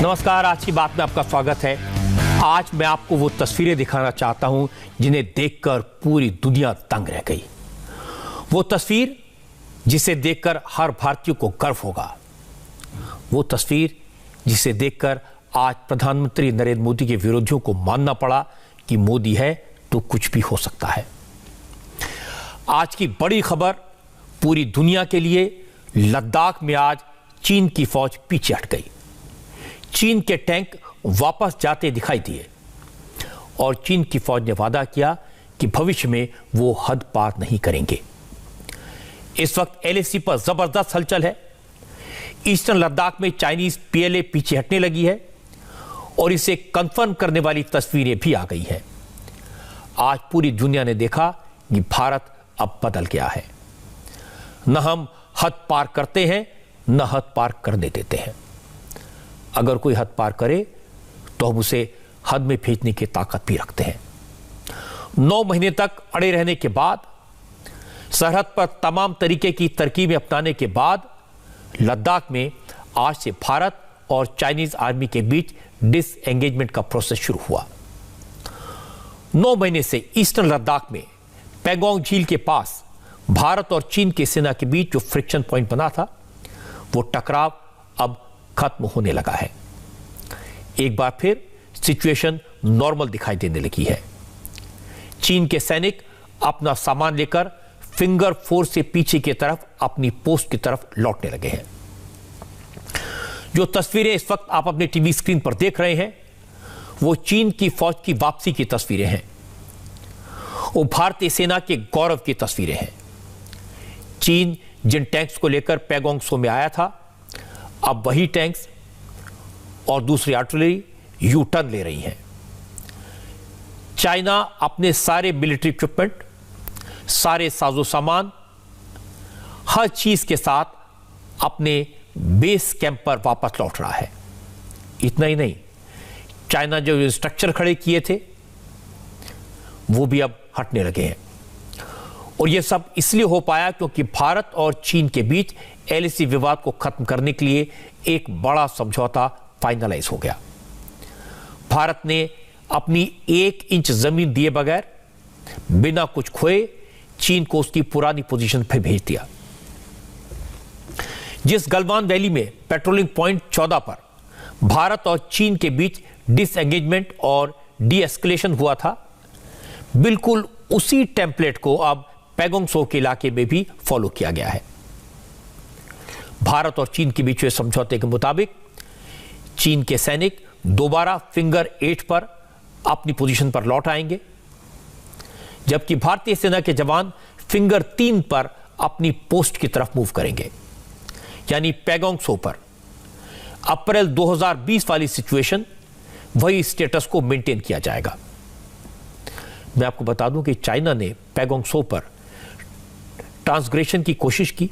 नमस्कार, आज की बात में आपका स्वागत है। आज मैं आपको वो तस्वीरें दिखाना चाहता हूं जिन्हें देखकर पूरी दुनिया दंग रह गई। वो तस्वीर जिसे देखकर हर भारतीय को गर्व होगा। वो तस्वीर जिसे देखकर आज प्रधानमंत्री नरेंद्र मोदी के विरोधियों को मानना पड़ा कि मोदी है तो कुछ भी हो सकता है। आज की बड़ी खबर पूरी दुनिया के लिए, लद्दाख में आज चीन की फौज पीछे हट गई। चीन के टैंक वापस जाते दिखाई दिए और चीन की फौज ने वादा किया कि भविष्य में वो हद पार नहीं करेंगे। इस वक्त एलएसी पर जबरदस्त हलचल है। ईस्टर्न लद्दाख में चाइनीज पीएलए पीछे हटने लगी है और इसे कंफर्म करने वाली तस्वीरें भी आ गई हैं। आज पूरी दुनिया ने देखा कि भारत अब बदल गया है। न हम हद पार करते हैं, न हद पार करने देते हैं। अगर कोई हद पार करे तो हम उसे हद में भेजने की ताकत भी रखते हैं। 9 महीने तक अड़े रहने के बाद, सरहद पर तमाम तरीके की तरकीबें अपनाने के बाद लद्दाख में आज से भारत और चाइनीज आर्मी के बीच डिसएंगेजमेंट का प्रोसेस शुरू हुआ। 9 महीने से ईस्टर्न लद्दाख में पैंगोंग झील के पास भारत और चीन की सेना के बीच जो फ्रिक्शन पॉइंट बना था, वो टकराव अब खत्म होने लगा है। एक बार फिर सिचुएशन नॉर्मल दिखाई देने लगी है। चीन के सैनिक अपना सामान लेकर फिंगर 4 से पीछे की तरफ अपनी पोस्ट की तरफ लौटने लगे हैं। जो तस्वीरें इस वक्त आप अपने टीवी स्क्रीन पर देख रहे हैं, वो चीन की फौज की वापसी की तस्वीरें हैं। वो भारतीय सेना के गौरव की तस्वीरें हैं। चीन जिन टैंक्स को लेकर पैंगोंग त्सो में आया था, अब वही टैंक्स और दूसरी आर्टिलरी यू टर्न ले रही हैं। चाइना अपने सारे मिलिट्री इक्विपमेंट, सारे साजो सामान, हर चीज के साथ अपने बेस कैंप पर वापस लौट रहा है। इतना ही नहीं, चाइना जो स्ट्रक्चर खड़े किए थे वो भी अब हटने लगे हैं। और यह सब इसलिए हो पाया क्योंकि भारत और चीन के बीच एलएसी विवाद को खत्म करने के लिए एक बड़ा समझौता फाइनलाइज हो गया। भारत ने अपनी 1 इंच जमीन दिए बगैर, बिना कुछ खोए, चीन को उसकी पुरानी पोजीशन पर भेज दिया। जिस गलवान वैली में पेट्रोलिंग पॉइंट 14 पर भारत और चीन के बीच डिसएंगेजमेंट और डी एस्केलेशन हुआ था, बिल्कुल उसी टेम्पलेट को अब पैंगोंग त्सो के इलाके में भी फॉलो किया गया है। भारत और चीन के बीच हुए समझौते के मुताबिक चीन के सैनिक दोबारा फिंगर 8 पर अपनी पोजीशन पर लौट आएंगे, जबकि भारतीय सेना के जवान फिंगर 3 पर अपनी पोस्ट की तरफ मूव करेंगे। यानी पैंगोंग त्सो पर अप्रैल 2020 वाली सिचुएशन, वही स्टेटस को मेंटेन किया जाएगा। मैं आपको बता दूं कि चाइना ने पैंगोंग त्सो पर ट्रांसग्रेशन की कोशिश की।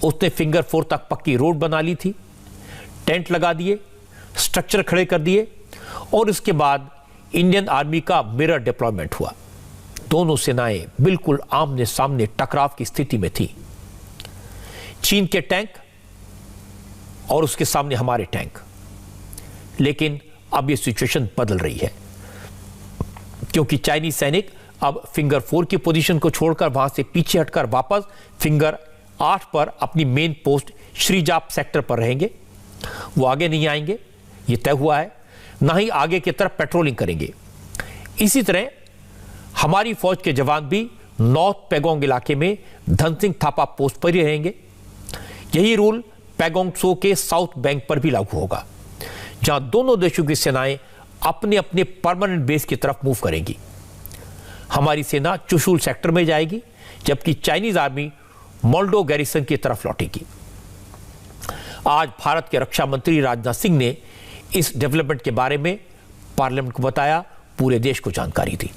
उसने फिंगर 4 तक पक्की रोड बना ली थी, टेंट लगा दिए, स्ट्रक्चर खड़े कर दिए और इसके बाद इंडियन आर्मी का मिरर डिप्लॉयमेंट हुआ। दोनों सेनाएं बिल्कुल आमने सामने टकराव की स्थिति में थी। चीन के टैंक और उसके सामने हमारे टैंक। लेकिन अब यह सिचुएशन बदल रही है क्योंकि चाइनीज सैनिक अब फिंगर 4 की पोजीशन को छोड़कर वहां से पीछे हटकर वापस फिंगर 8 पर अपनी मेन पोस्ट श्रीजाप सेक्टर पर रहेंगे। वो आगे नहीं आएंगे, ये तय हुआ है, ना ही आगे की तरफ पेट्रोलिंग करेंगे। इसी तरह हमारी फौज के जवान भी नॉर्थ पैंगोंग इलाके में धनसिंह थापा पोस्ट पर ही रहेंगे। यही रूल पैंगोंग त्सो के साउथ बैंक पर भी लागू होगा, जहां दोनों देशों की सेनाएं अपने अपने परमानेंट बेस की तरफ मूव करेंगी। हमारी सेना चुशुल सेक्टर में जाएगी, जबकि चाइनीज आर्मी मोल्डो गैरिसन की तरफ लौटेगी। आज भारत के रक्षा मंत्री राजनाथ सिंह ने इस डेवलपमेंट के बारे में पार्लियामेंट को बताया, पूरे देश को जानकारी दी।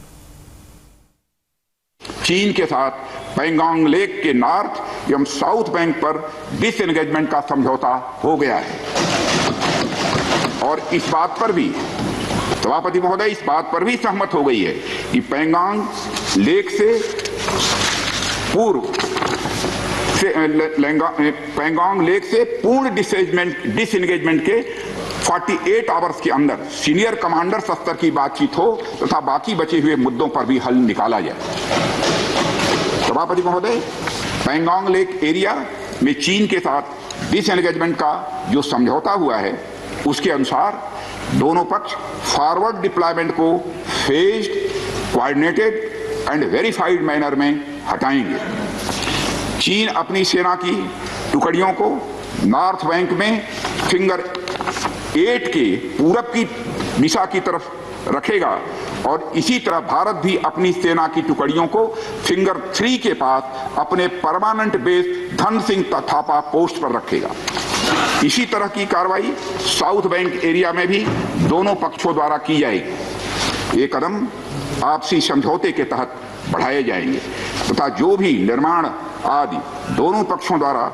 चीन के साथ पैंगोंग लेक के नॉर्थ एवं साउथ बैंक पर डिसएंगेजमेंट का समझौता हो गया है और इस बात पर भी सभापति महोदय इस बात पर भी सहमत हो गई है कि पैंगोंग लेक से पूर्व पैंगोंग लेक से पूर्ण डिसएंगेजमेंट के 48 आवर्स के अंदर सीनियर कमांडर स्तर की बातचीत हो तथा बाकी बचे हुए मुद्दों पर भी हल निकाला जाए। सभापति महोदय, पैंगोंग लेक एरिया में चीन के साथ डिसएंगेजमेंट का जो समझौता हुआ है उसके अनुसार दोनों पक्ष फॉरवर्ड डिप्लॉयमेंट को phased, coordinated and verified manner में हटाएंगे। चीन अपनी सेना की टुकड़ियों को नॉर्थ बैंक में फिंगर 8 के पूरब की दिशा की तरफ रखेगा और इसी तरह भारत भी अपनी सेना की टुकड़ियों को फिंगर 3 के पास अपने permanent base Dhan Singh Thapa post पर रखेगा। इसी तरह की कार्रवाई साउथ बैंक एरिया में भी दोनों पक्षों द्वारा की जाएगी। ये कदम आपसी समझौते के तहत बढ़ाए जाएंगे तथा जो भी निर्माण आदि दोनों पक्षों द्वारा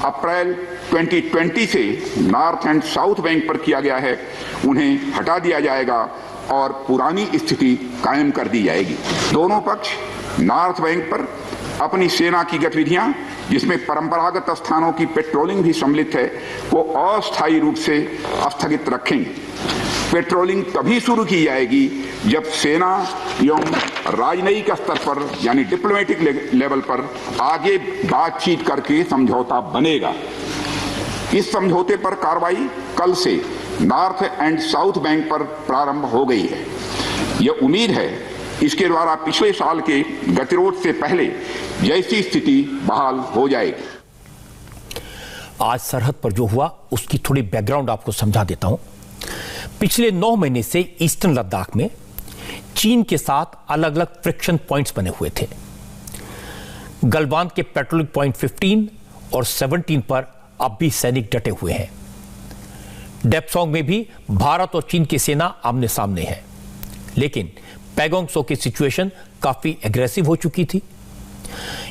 अप्रैल 2020 से नॉर्थ एंड साउथ बैंक पर किया गया है उन्हें हटा दिया जाएगा और पुरानी स्थिति कायम कर दी जाएगी। दोनों पक्ष नॉर्थ बैंक पर अपनी सेना की गतिविधियां, जिसमें परंपरागत स्थानों की पेट्रोलिंग भी सम्मिलित है, को अस्थायी रूप से स्थगित रखेंगे। पेट्रोलिंग तभी शुरू की जाएगी जब सेना एवं राजनयिक स्तर पर यानी डिप्लोमेटिक लेवल पर आगे बातचीत करके समझौता बनेगा। इस समझौते पर कार्रवाई कल से नॉर्थ एंड साउथ बैंक पर प्रारंभ हो गई है। यह उम्मीद है इसके द्वारा पिछले साल के गतिरोध से पहले जैसी स्थिति बहाल हो जाएगी। आज सरहद पर जो हुआ उसकी थोड़ी बैकग्राउंड आपको समझा देता हूं। पिछले 9 महीने से ईस्टर्न लद्दाख में चीन के साथ अलग अलग फ्रिक्शन पॉइंट्स बने हुए थे। गलवान के पेट्रोलिंग पॉइंट 15 और 17 पर अब भी सैनिक डटे हुए हैं। डेप्सोंग में भी भारत और चीन की सेना आमने सामने है, लेकिन पैगोंग सो की सिचुएशन काफी एग्रेसिव हो चुकी थी।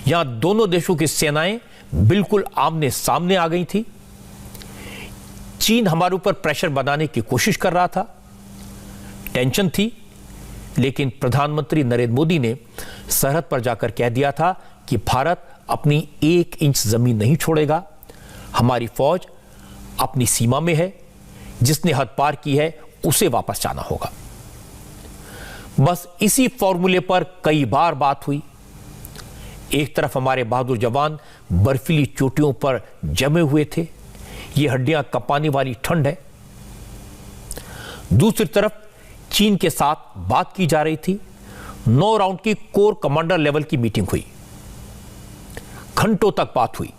यहां दोनों देशों की सेनाएं बिल्कुल आमने सामने आ गई थी। चीन हमारे ऊपर प्रेशर बनाने की कोशिश कर रहा था, टेंशन थी, लेकिन प्रधानमंत्री नरेंद्र मोदी ने सरहद पर जाकर कह दिया था कि भारत अपनी 1 इंच जमीन नहीं छोड़ेगा। हमारी फौज अपनी सीमा में है, जिसने हद पार की है उसे वापस जाना होगा। बस इसी फॉर्मूले पर कई बार बात हुई। एक तरफ हमारे बहादुर जवान बर्फीली चोटियों पर जमे हुए थे, ये हड्डियां कपाने वाली ठंड है। दूसरी तरफ चीन के साथ बात की जा रही थी। 9 राउंड की कोर कमांडर लेवल की मीटिंग हुई, घंटों तक बात हुई।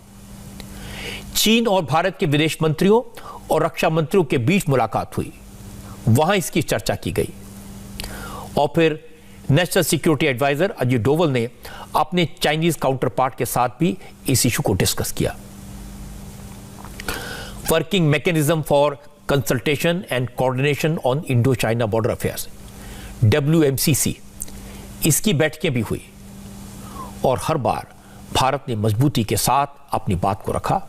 चीन और भारत के विदेश मंत्रियों और रक्षा मंत्रियों के बीच मुलाकात हुई, वहां इसकी चर्चा की गई। और फिर national security adviser Ajit Doval ने अपने चाइनीज काउंटर पार्ट के साथ भी इस इशू को डिस्कस किया। Working mechanism for consultation and coordination on Indo China border affairs WMCC, इसकी बैठकें भी हुई और हर बार भारत ने मजबूती के साथ अपनी बात को रखा।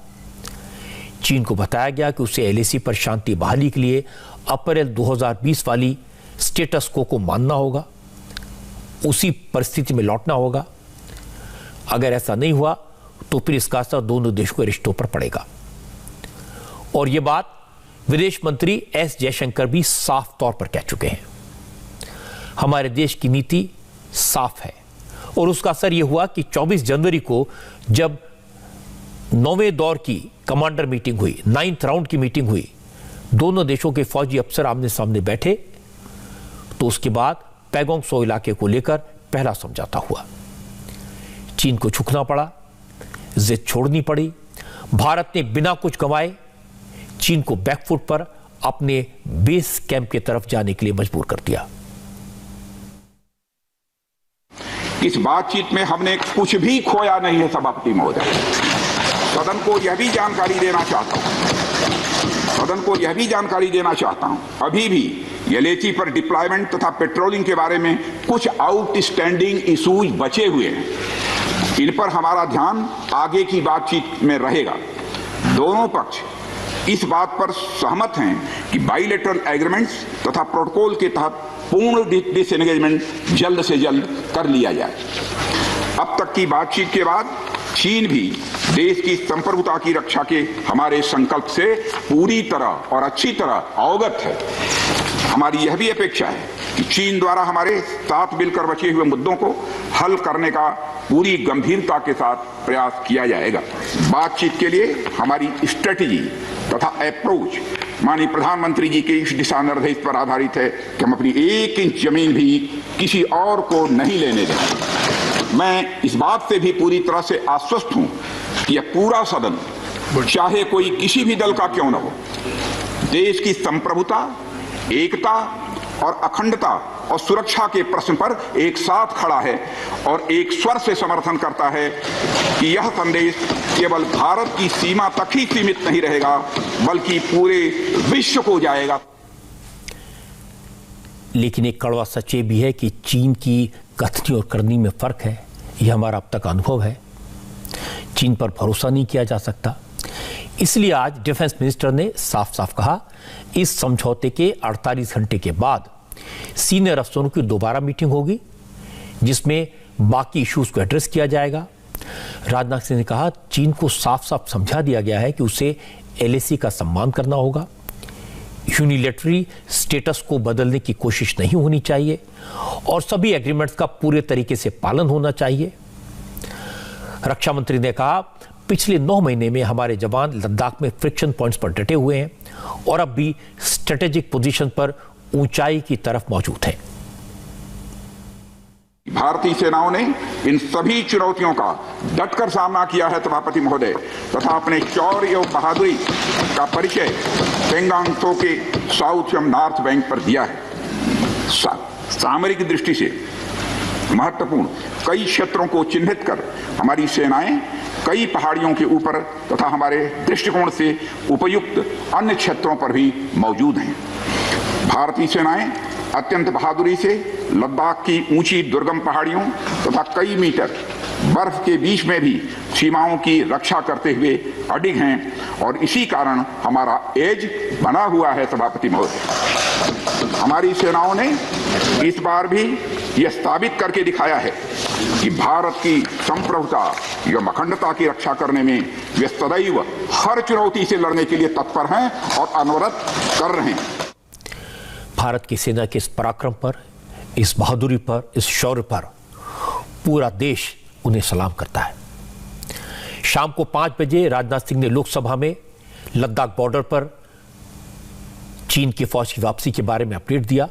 चीन को बताया गया कि उसे LAC पर शांति बहाली के लिए अप्रैल 2020 वाली स्टेटस को मानना होगा, उसी परिस्थिति में लौटना होगा। अगर ऐसा नहीं हुआ तो फिर इसका असर दोनों देशों के रिश्तों पर पड़ेगा। और यह बात विदेश मंत्री S जयशंकर भी साफ तौर पर कह चुके हैं। हमारे देश की नीति साफ है और उसका असर यह हुआ कि 24 जनवरी को जब 9वें दौर की कमांडर मीटिंग हुई, 9th राउंड की मीटिंग हुई, दोनों देशों के फौजी अफसर आमने सामने बैठे, तो उसके बाद पैगोंग सो इलाके को लेकर पहला समझौता हुआ। चीन को झुकना पड़ा, जिद छोड़नी पड़ी। भारत ने बिना कुछ गंवाए चीन को बैकफुट पर अपने बेस कैंप की तरफ जाने के लिए मजबूर कर दिया। इस बातचीत में हमने कुछ भी खोया नहीं है सभापति महोदय। सदन को यह भी जानकारी देना चाहता हूं, अभी भी LAC पर डिप्लॉयमेंट तथा पेट्रोलिंग के बारे में कुछ आउटस्टैंडिंग इशूज बचे हुए हैं। इन पर हमारा ध्यान आगे की बातचीत में रहेगा। दोनों पक्ष इस बात पर सहमत हैं कि बाइलेटरल एग्रीमेंट्स तथा प्रोटोकॉल के तहत पूर्ण डिसएंगेजमेंट जल्द से जल्द कर लिया जाए। अब तक की बातचीत के बाद चीन भी देश की संप्रभुता की रक्षा के हमारे संकल्प से पूरी तरह और अच्छी तरह अवगत है। हमारी यह भी अपेक्षा है कि चीन द्वारा हमारे साथ मिलकर बचे हुए मुद्दों को हल करने का पूरी गंभीरता के साथ प्रयास किया जाएगा। बातचीत के लिए हमारी स्ट्रेटेजी तथा अप्रोच माननीय प्रधानमंत्री जी के इस दिशा निर्देश पर आधारित है कि हम अपनी 1 इंच जमीन भी किसी और को नहीं लेने देंगे। मैं इस बात से भी पूरी तरह से आश्वस्त हूं कि यह पूरा सदन, चाहे कोई किसी भी दल का क्यों न हो, देश की संप्रभुता, एकता और अखंडता और सुरक्षा के प्रश्न पर एक साथ खड़ा है और एक स्वर से समर्थन करता है कि यह संदेश केवल भारत की सीमा तक ही सीमित नहीं रहेगा, बल्कि पूरे विश्व को जाएगा। लेकिन एक कड़वा सच ये भी है कि चीन की कथनी और करनी में फर्क है। यह हमारा अब तक अनुभव है। चीन पर भरोसा नहीं किया जा सकता। इसलिए आज डिफेंस मिनिस्टर ने साफ साफ कहा, इस समझौते के 48 घंटे के बाद सीनियर अफसरों की दोबारा मीटिंग होगी, जिसमें बाकी इश्यूज को एड्रेस किया जाएगा। राजनाथ सिंह ने कहा, चीन को साफ साफ समझा दिया गया है कि उसे LAC का सम्मान करना होगा, यूनिलैटरली स्टेटस को बदलने की कोशिश नहीं होनी चाहिए और सभी एग्रीमेंट्स का पूरे तरीके से पालन होना चाहिए। रक्षा मंत्री ने कहा, पिछले 9 महीने में हमारे जवान लद्दाख में फ्रिक्शन पॉइंट्स पर डटे हुए हैं और अब भी स्ट्रेटेजिक पोजीशन पर ऊंचाई की तरफ मौजूद हैं। भारतीय सेनाओं ने इन सभी चुनौतियों का डटकर सामना किया है सभापति महोदय, तथा अपने शौर्य और बहादुरी का परिचय पेंगांग त्सो के साउथ एवं नॉर्थ बैंक पर दिया है। सामरिक दृष्टि से महत्वपूर्ण कई क्षेत्रों को चिन्हित कर हमारी सेनाएं कई पहाड़ियों के ऊपर तथा हमारे दृष्टिकोण से उपयुक्त अन्य क्षेत्रों पर भी मौजूद हैं। भारतीय सेनाएं अत्यंत बहादुरी से लद्दाख की ऊंची दुर्गम पहाड़ियों तथा कई मीटर बर्फ के बीच में भी सीमाओं की रक्षा करते हुए अडिग हैं और इसी कारण हमारा एज बना हुआ है। सभापति महोदय, हमारी सेनाओं ने इस बार भी यह साबित करके दिखाया है कि भारत की संप्रभुता एवं अखंडता की रक्षा करने में वे सदैव हर चुनौती से लड़ने के लिए तत्पर हैं और अनवरत कर रहे हैं। भारत की सेना के इस पराक्रम पर, इस बहादुरी पर, इस शौर्य पर पूरा देश उन्हें सलाम करता है। शाम को 5 बजे राजनाथ सिंह ने लोकसभा में लद्दाख बॉर्डर पर चीन की फौज की वापसी के बारे में अपडेट दिया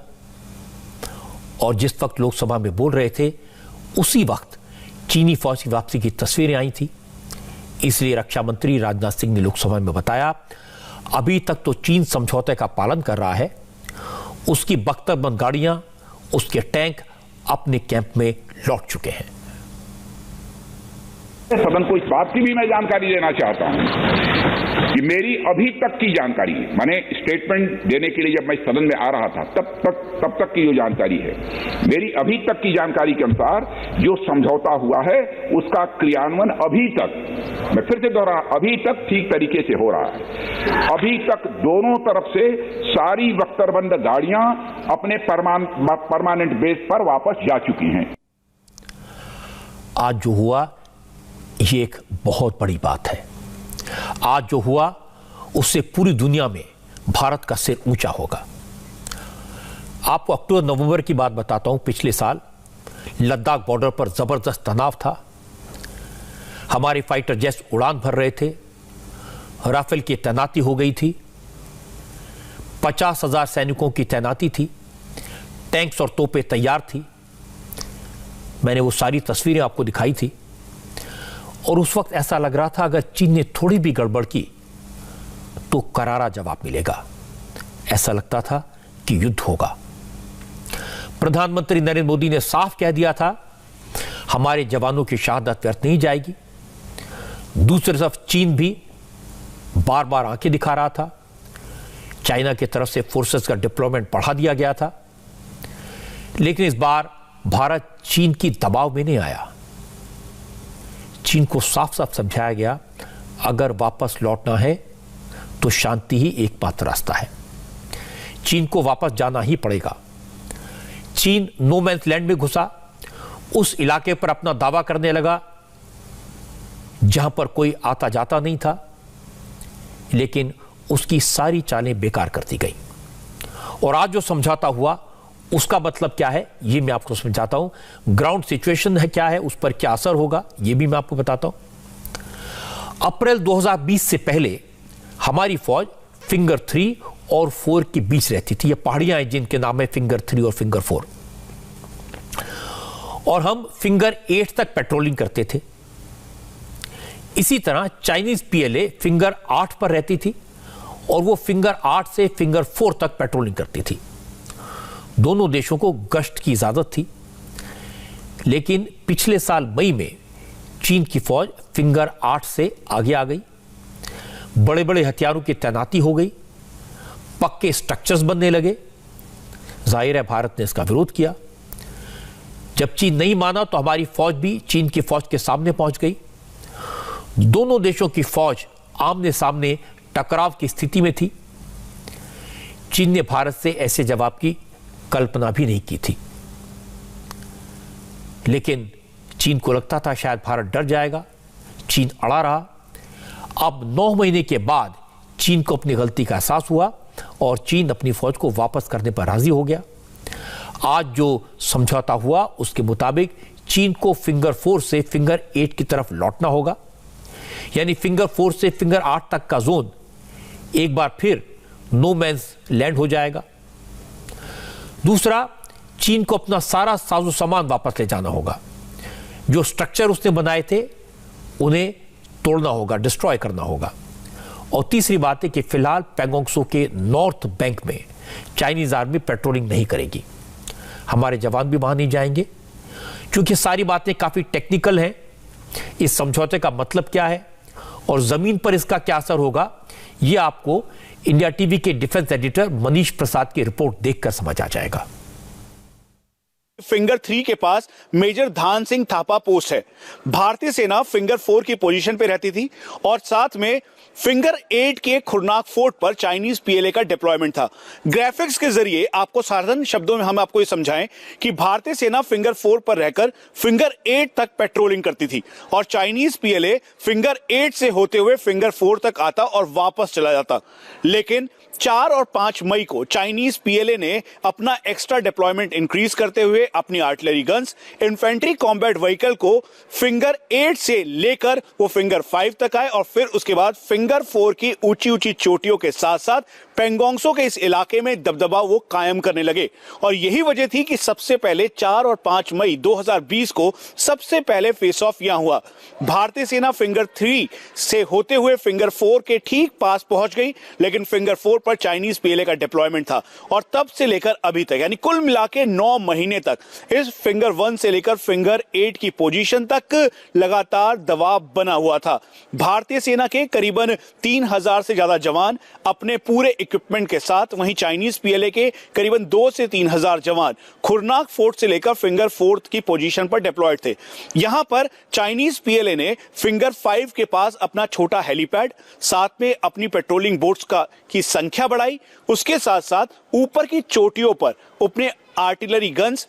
और जिस वक्त लोकसभा में बोल रहे थे उसी वक्त चीनी फौज की वापसी की तस्वीरें आई थी। इसलिए रक्षा मंत्री राजनाथ सिंह ने लोकसभा में बताया, अभी तक तो चीन समझौते का पालन कर रहा है, उसकी बख्तरबंद गाड़ियां, उसके टैंक अपने कैंप में लौट चुके हैं। सदन को इस बात की भी मैं जानकारी देना चाहता हूं कि मेरी अभी तक की जानकारी, माने स्टेटमेंट देने के लिए जब मैं सदन में आ रहा था तब तक की जो जानकारी है, मेरी अभी तक की जानकारी के अनुसार जो समझौता हुआ है उसका क्रियान्वयन अभी तक, मैं फिर से दोहरा, अभी तक ठीक तरीके से हो रहा है। अभी तक दोनों तरफ से सारी बख्तरबंद गाड़ियां अपने परमानेंट बेस पर वापस जा चुकी हैं। आज जो हुआ ये एक बहुत बड़ी बात है। आज जो हुआ उससे पूरी दुनिया में भारत का सिर ऊंचा होगा। आपको अक्टूबर नवंबर की बात बताता हूं। पिछले साल लद्दाख बॉर्डर पर जबरदस्त तनाव था। हमारे फाइटर जेट्स उड़ान भर रहे थे, राफेल की तैनाती हो गई थी, 50,000 सैनिकों की तैनाती थी, टैंक्स और तोपें तैयार थी। मैंने वो सारी तस्वीरें आपको दिखाई थी और उस वक्त ऐसा लग रहा था अगर चीन ने थोड़ी भी गड़बड़ की तो करारा जवाब मिलेगा। ऐसा लगता था कि युद्ध होगा। प्रधानमंत्री नरेंद्र मोदी ने साफ कह दिया था, हमारे जवानों की शहादत व्यर्थ नहीं जाएगी। दूसरी तरफ चीन भी बार बार आंखें दिखा रहा था। चाइना की तरफ से फोर्सेस का डिप्लॉयमेंट बढ़ा दिया गया था, लेकिन इस बार भारत चीन की दबाव में नहीं आया। चीन को साफ साफ समझाया गया, अगर वापस लौटना है तो शांति ही एकमात्र रास्ता है। चीन को वापस जाना ही पड़ेगा। चीन नो मैन्स लैंड में घुसा, उस इलाके पर अपना दावा करने लगा जहां पर कोई आता जाता नहीं था, लेकिन उसकी सारी चालें बेकार कर दी गई। और आज जो समझौता हुआ उसका मतलब क्या है ये मैं आपको समझाता हूं। ग्राउंड सिचुएशन है क्या है, उस पर क्या असर होगा ये भी मैं आपको बताता हूं। अप्रैल 2020 से पहले हमारी फौज फिंगर 3 और 4 के बीच रहती थी। ये पहाड़ियां हैं जिनके नाम है फिंगर 3 और फिंगर 4, और हम फिंगर 8 तक पेट्रोलिंग करते थे। इसी तरह चाइनीज पीएलए फिंगर 8 पर रहती थी और वो फिंगर 8 से फिंगर 4 तक पेट्रोलिंग करती थी। दोनों देशों को गश्त की इजाजत थी, लेकिन पिछले साल मई में चीन की फौज फिंगर 8 से आगे आ गई। बड़े बड़े हथियारों की तैनाती हो गई, पक्के स्ट्रक्चर्स बनने लगे। जाहिर है भारत ने इसका विरोध किया। जब चीन नहीं माना तो हमारी फौज भी चीन की फौज के सामने पहुंच गई। दोनों देशों की फौज आमने सामने टकराव की स्थिति में थी। चीन ने भारत से ऐसे जवाब की कल्पना भी नहीं की थी, लेकिन चीन को लगता था शायद भारत डर जाएगा। चीन अड़ा रहा। अब 9 महीने के बाद चीन को अपनी गलती का एहसास हुआ और चीन अपनी फौज को वापस करने पर राजी हो गया। आज जो समझौता हुआ उसके मुताबिक चीन को फिंगर 4 से फिंगर 8 की तरफ लौटना होगा, यानी फिंगर 4 से फिंगर 8 तक का जोन एक बार फिर नो मैंस लैंड हो जाएगा। दूसरा, चीन को अपना सारा साजो सामान वापस ले जाना होगा। जो स्ट्रक्चर उसने बनाए थे उन्हें तोड़ना होगा, डिस्ट्रॉय करना होगा। और तीसरी बात है कि फिलहाल पैंगोंग त्सो के नॉर्थ बैंक में चाइनीज आर्मी पेट्रोलिंग नहीं करेगी। हमारे जवान भी वहां नहीं जाएंगे। क्योंकि सारी बातें काफी टेक्निकल हैं, इस समझौते का मतलब क्या है और जमीन पर इसका क्या असर होगा, यह आपको इंडिया टीवी के डिफेंस एडिटर मनीष प्रसाद की रिपोर्ट देखकर समझ आ जाएगा। फिंगर 3 के पास मेजर धान सिंह थापा पोस्ट है। भारतीय सेना फिंगर 4 की पोजीशन पे रहती थी और साथ में फिंगर 8 के खुरनाक फोर्ट पर चाइनीज पीएलए का डिप्लॉयमेंट था। ग्राफिक्स के जरिए आपको साधारण शब्दों में हम आपको ये समझाएं कि भारतीय सेना फिंगर 4 पर रहकर फिंगर 8 तक पेट्रोलिंग करती थी और चाइनीज पीएलए फिंगर 8 से होते हुए फिंगर 4 तक आता और वापस चला जाता। लेकिन 4 और 5 मई को चाइनीज पीएलए ने अपना एक्स्ट्रा डिप्लॉयमेंट इंक्रीज करते हुए अपनी artillery guns, infantry combat vehicle को फिंगर 8 से लेकर वो फिंगर 5 तक आए और फिर उसके बाद फिंगर 4 की ऊंची ऊंची चोटियों के साथ साथ पैंगोंग त्सो के इस इलाके में दबदबा वो कायम करने लगे। और यही वजह थी कि सबसे पहले 4 और 5 मई 2020 को सबसे पहले फेस ऑफ यहां हुआ। भारतीय सेना फिंगर 3 से होते हुए फिंगर 4 के ठीक पास पहुंच गई, लेकिन फिंगर 4 पर चाइनीज पीएलए का डिप्लॉयमेंट था और तब से लेकर अभी तक यानी कुल मिलाके 9 महीने तक इस फिंगर 1 से लेकर फिंगर 8 की पोजीशन तक लगातार दबाव बना हुआ था। भारतीय सेना के करीबन 3000 से ज्यादा जवान अपने पूरे इक्विपमेंट के साथ, वहीं चाइनीज पीएलए के करीबन 2 से 3000 जवान खुरनाक फोर्ट से लेकर फिंगर 4 की पोजीशन पर डिप्लॉयड थे। यहां पर चाइनीज पीएलए ने फिंगर 5 के पास अपना छोटा हेलीपैड, साथ में अपनी पेट्रोलिंग बोट्स की संख्या बढ़ाई। उसके साथ साथ ऊपर की चोटियों पर अपने artillery guns,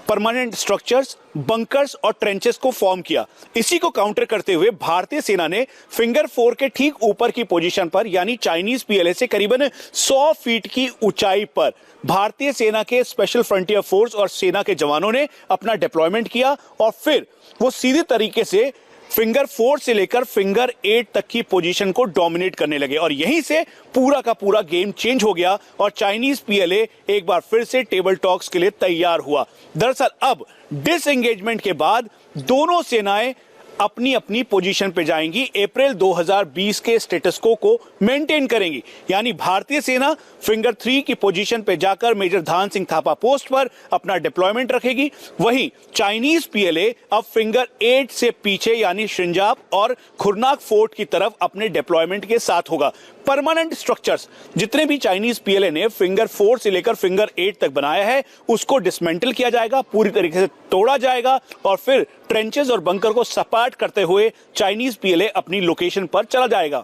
permanent structures, bunkers और ट्रेंचेस को फॉर्म किया। इसी को काउंटर करते हुए भारतीय सेना ने फिंगर 4 के ठीक ऊपर की पोजीशन पर यानी चाइनीज पीएलए से करीबन 100 फीट की ऊंचाई पर भारतीय सेना के स्पेशल फ्रंटियर फोर्स और सेना के जवानों ने अपना डिप्लॉयमेंट किया और फिर वो सीधे तरीके से फिंगर 4 से लेकर फिंगर 8 तक की पोजीशन को डोमिनेट करने लगे और यहीं से पूरा का पूरा गेम चेंज हो गया और चाइनीज पीएलए एक बार फिर से टेबल टॉक्स के लिए तैयार हुआ। दरअसल अब डिसएंगेजमेंट के बाद दोनों सेनाएं अपनी अपनी पोजीशन पे जाएंगी, अप्रैल 2020 के स्टेटस को मेंटेन करेंगी। यानी भारतीय सेना फिंगर 3 की पोजीशन पे जाकर मेजर धान सिंह थापा पोस्ट पर अपना डिप्लॉयमेंट रखेगी। वहीं चाइनीज पीएलए अब फिंगर 8 से पीछे यानी शिंजाब और खुरनाक फोर्ट की तरफ अपने डिप्लॉयमेंट के साथ होगा। परमानेंट स्ट्रक्चर्स जितने भी चाइनीज पीएलए ने फिंगर 4 से लेकर फिंगर 8 तक बनाया है उसको डिसमेंटल किया जाएगा, पूरी तरीके से तोड़ा जाएगा और फिर ट्रेंचेस और बंकर को सपाट करते हुए चाइनीज पीएलए अपनी लोकेशन पर चला जाएगा।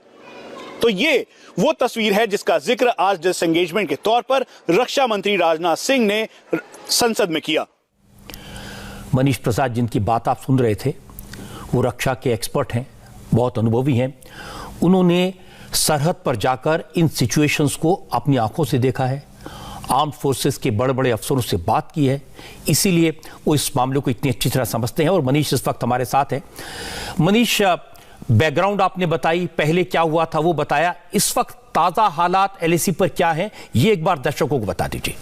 तो ये वो तस्वीर है जिसका जिक्र आज डिसएंगेजमेंट के तौर पर रक्षा मंत्री राजनाथ सिंह ने संसद में किया। मनीष प्रसाद जिनकी बात आप सुन रहे थे वो रक्षा के एक्सपर्ट हैं, बहुत अनुभवी हैं। उन्होंने सरहद पर जाकर इन सिचुएशंस को अपनी आंखों से देखा है, आर्म्ड फोर्सेस के बड़े बड़े अफसरों से बात की है, इसीलिए वो इस मामले को इतनी अच्छी तरह समझते हैं। और मनीष इस वक्त हमारे साथ है। मनीष, बैकग्राउंड आपने बताई, पहले क्या हुआ था वो बताया, इस वक्त ताजा हालात एलएसी पर क्या है ये एक बार दर्शकों को बता दीजिए।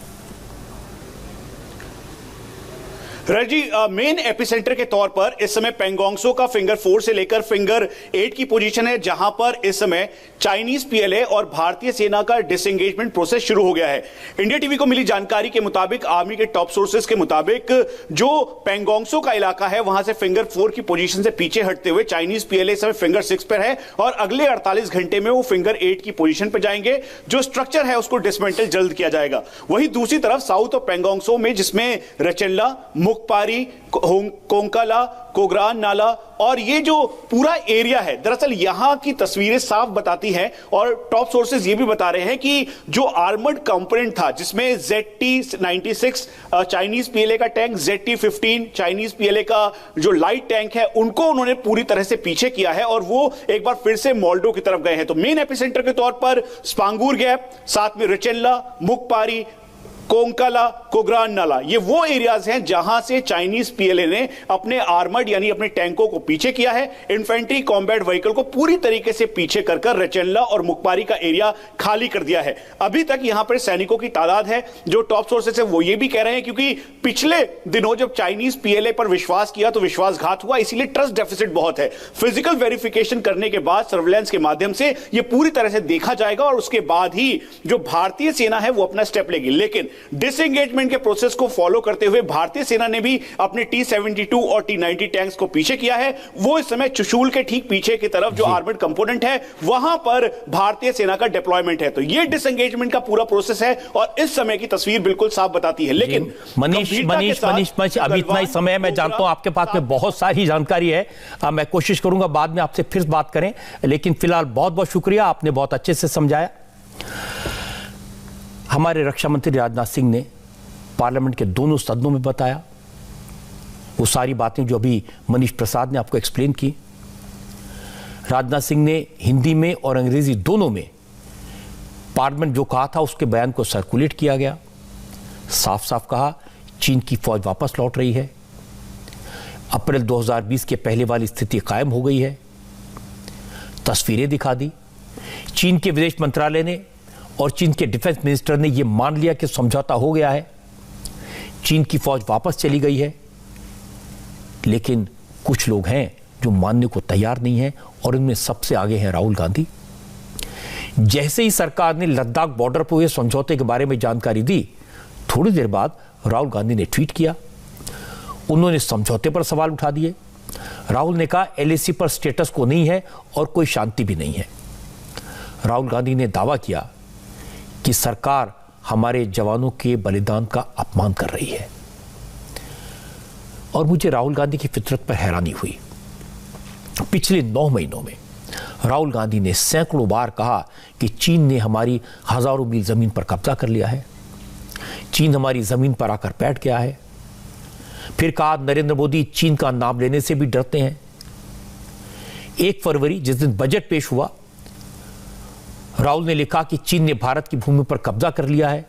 रजी, मेन एपिसेंटर के तौर पर इस समय पेंगोंगसो का फिंगर 4 से लेकर फिंगर 8 की पोजीशन है, जहां पर इस समय चाइनीज पीएलए और भारतीय सेना का डिसएंगेजमेंट प्रोसेस शुरू हो गया है। इंडिया टीवी को मिली जानकारी के मुताबिक, आर्मी के टॉप सोर्सेज के मुताबिक, जो पेंगोंगसो का इलाका है वहां से फिंगर 4 की पोजीशन से पीछे हटते हुए चाइनीज पीएलए इस समय फिंगर 6 पर है और अगले 48 घंटे में वो फिंगर 8 की पोजीशन पर जाएंगे। जो स्ट्रक्चर है उसको डिसमेंटल जल्द किया जाएगा। वहीं दूसरी तरफ साउथ ऑफ पेंगोंगसो में, जिसमें रचेल्ला, मुकपारी, कोंकाला, कोगरान नाला और ये जो पूरा एरिया है, दरअसल यहां की तस्वीरें साफ बताती हैं और टॉप सोर्सेज ये भी बता रहे हैं कि जो आर्मर्ड कंपोनेंट था, जिसमें ZT-96 चाइनीज पीएलए का टैंक, ZT-15 चाइनीज पीएलए का जो लाइट टैंक है, उनको उन्होंने पूरी तरह से पीछे किया है और वो एक बार फिर से मोल्डो की तरफ गए हैं। तो मेन एपिसेंटर के तौर पर स्पांगूर गैप, साथ में रिचेल्ला, मुकपारी, कोंकाला, कोगरान नाला, ये वो एरियाज हैं जहां से चाइनीज पीएलए ने अपने आर्मर्ड यानी अपने टैंकों को पीछे किया है। इन्फेंट्री कॉम्बैट व्हीकल को पूरी तरीके से पीछे कर रचेल्ला और मुकपारी का एरिया खाली कर दिया है। अभी तक यहां पर सैनिकों की तादाद है, जो टॉप सोर्सेस है वो ये भी कह रहे हैं, क्योंकि पिछले दिनों जब चाइनीज पीएलए पर विश्वास किया तो विश्वासघात हुआ, इसीलिए ट्रस्ट डेफिसिट बहुत है। फिजिकल वेरिफिकेशन करने के बाद, सर्वेलेंस के माध्यम से ये पूरी तरह से देखा जाएगा और उसके बाद ही जो भारतीय सेना है वो अपना स्टेप लेगी। लेकिन डिसएंगेजमेंट के प्रोसेस को फॉलो करते हुए भारतीय सेना ने भी अपने T-72 और T-90 टैंक्स को पीछे किया है। वो इस समय चुशूल के ठीक पीछे की तरफ जो आर्मर्ड कंपोनेंट है वहां पर भारतीय सेना का डिप्लॉयमेंट है। तो ये डिसएंगेजमेंट का पूरा प्रोसेस है और इस समय की तस्वीर बिल्कुल साफ बताती है। लेकिन मनीष अभी इतना ही समय है, मैं जानता हूं आपके पास में बहुत सारी जानकारी है, मैं कोशिश करूंगा बाद में आपसे फिर बात करें, लेकिन फिलहाल बहुत बहुत शुक्रिया, आपने बहुत अच्छे से समझाया। हमारे रक्षा मंत्री राजनाथ सिंह ने पार्लियामेंट के दोनों सदनों में बताया वो सारी बातें जो अभी मनीष प्रसाद ने आपको एक्सप्लेन की। राजनाथ सिंह ने हिंदी में और अंग्रेजी दोनों में पार्लियामेंट जो कहा था उसके बयान को सर्कुलेट किया गया। साफ साफ कहा चीन की फौज वापस लौट रही है, अप्रैल 2020 के पहले वाली स्थिति कायम हो गई है। तस्वीरें दिखा दी। चीन के विदेश मंत्रालय ने और चीन के डिफेंस मिनिस्टर ने यह मान लिया कि समझौता हो गया है, चीन की फौज वापस चली गई है। लेकिन कुछ लोग हैं जो मानने को तैयार नहीं हैं और इनमें सबसे आगे हैं राहुल गांधी। जैसे ही सरकार ने लद्दाख बॉर्डर पर हुए समझौते के बारे में जानकारी दी, थोड़ी देर बाद राहुल गांधी ने ट्वीट किया। उन्होंने समझौते पर सवाल उठा दिए। राहुल ने कहा एलएसी पर स्टेटस को नहीं है और कोई शांति भी नहीं है। राहुल गांधी ने दावा किया कि सरकार हमारे जवानों के बलिदान का अपमान कर रही है। और मुझे राहुल गांधी की फितरत पर हैरानी हुई। पिछले 9 महीनों में राहुल गांधी ने सैकड़ों बार कहा कि चीन ने हमारी हजारों मील जमीन पर कब्जा कर लिया है, चीन हमारी जमीन पर आकर बैठ गया है। फिर कहा नरेंद्र मोदी चीन का नाम लेने से भी डरते हैं। 1 फरवरी जिस दिन बजट पेश हुआ, राहुल ने लिखा कि चीन ने भारत की भूमि पर कब्जा कर लिया है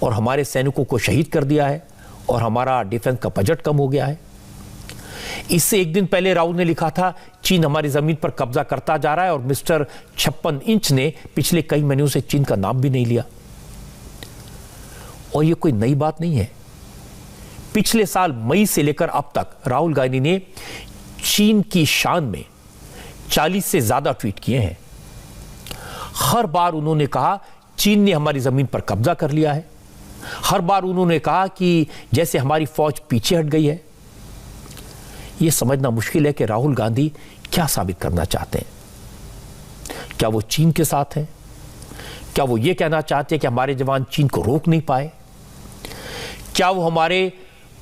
और हमारे सैनिकों को शहीद कर दिया है और हमारा डिफेंस का बजट कम हो गया है। इससे एक दिन पहले राहुल ने लिखा था चीन हमारी जमीन पर कब्जा करता जा रहा है और मिस्टर 56 इंच ने पिछले कई महीनों से चीन का नाम भी नहीं लिया। और यह कोई नई बात नहीं है। पिछले साल मई से लेकर अब तक राहुल गांधी ने चीन की शान में 40 से ज्यादा ट्वीट किए हैं। हर बार उन्होंने कहा चीन ने हमारी जमीन पर कब्जा कर लिया है। हर बार उन्होंने कहा कि जैसे हमारी फौज पीछे हट गई है। यह समझना मुश्किल है कि राहुल गांधी क्या साबित करना चाहते हैं। क्या वो चीन के साथ हैं? क्या वो ये कहना चाहते हैं कि हमारे जवान चीन को रोक नहीं पाए? क्या वो हमारे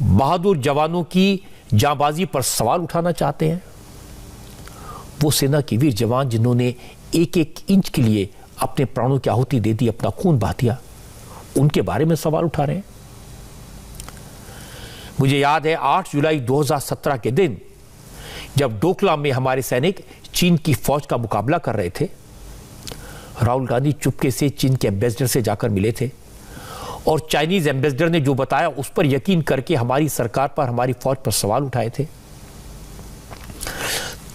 बहादुर जवानों की जांबाजी पर सवाल उठाना चाहते हैं? वो सेना के वीर जवान जिन्होंने एक एक इंच के लिए अपने प्राणों की आहुति दे दी, अपना खून बहा दिया, उनके बारे में सवाल उठा रहे हैं। मुझे याद है 8 जुलाई 2017 के दिन जब डोकलाम में हमारे सैनिक चीन की फौज का मुकाबला कर रहे थे, राहुल गांधी चुपके से चीन के एम्बेसडर से जाकर मिले थे और चाइनीज एम्बेसडर ने जो बताया उस पर यकीन करके हमारी सरकार पर, हमारी फौज पर सवाल उठाए थे।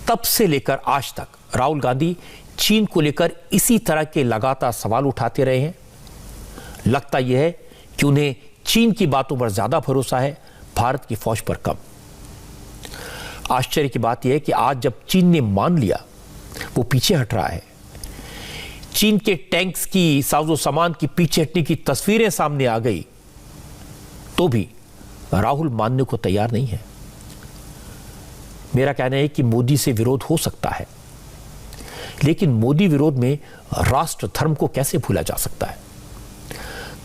तब से लेकर आज तक राहुल गांधी चीन को लेकर इसी तरह के लगातार सवाल उठाते रहे हैं। लगता यह है कि उन्हें चीन की बातों पर ज्यादा भरोसा है, भारत की फौज पर कम। आश्चर्य की बात यह है कि आज जब चीन ने मान लिया वो पीछे हट रहा है, चीन के टैंक्स की, साजो सामान की पीछे हटने की तस्वीरें सामने आ गई, तो भी राहुल मानने को तैयार नहीं है। मेरा कहना है कि मोदी से विरोध हो सकता है, लेकिन मोदी विरोध में राष्ट्र धर्म को कैसे भूला जा सकता है।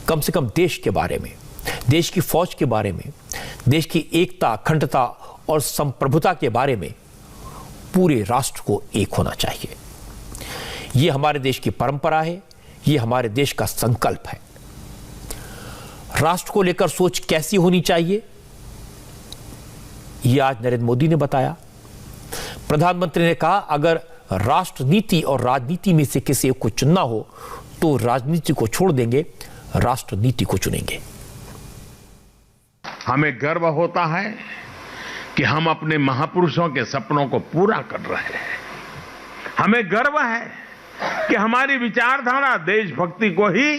कम से कम देश के बारे में, देश की फौज के बारे में, देश की एकता, अखंडता और संप्रभुता के बारे में पूरे राष्ट्र को एक होना चाहिए। यह हमारे देश की परंपरा है, यह हमारे देश का संकल्प है। राष्ट्र को लेकर सोच कैसी होनी चाहिए, यह आज नरेंद्र मोदी ने बताया। प्रधानमंत्री ने कहा, अगर राष्ट्र नीति और राजनीति में से किसी एक को चुनना हो तो राजनीति को छोड़ देंगे, राष्ट्र नीति को चुनेंगे। हमें गर्व होता है कि हम अपने महापुरुषों के सपनों को पूरा कर रहे हैं। हमें गर्व है कि हमारी विचारधारा देशभक्ति को ही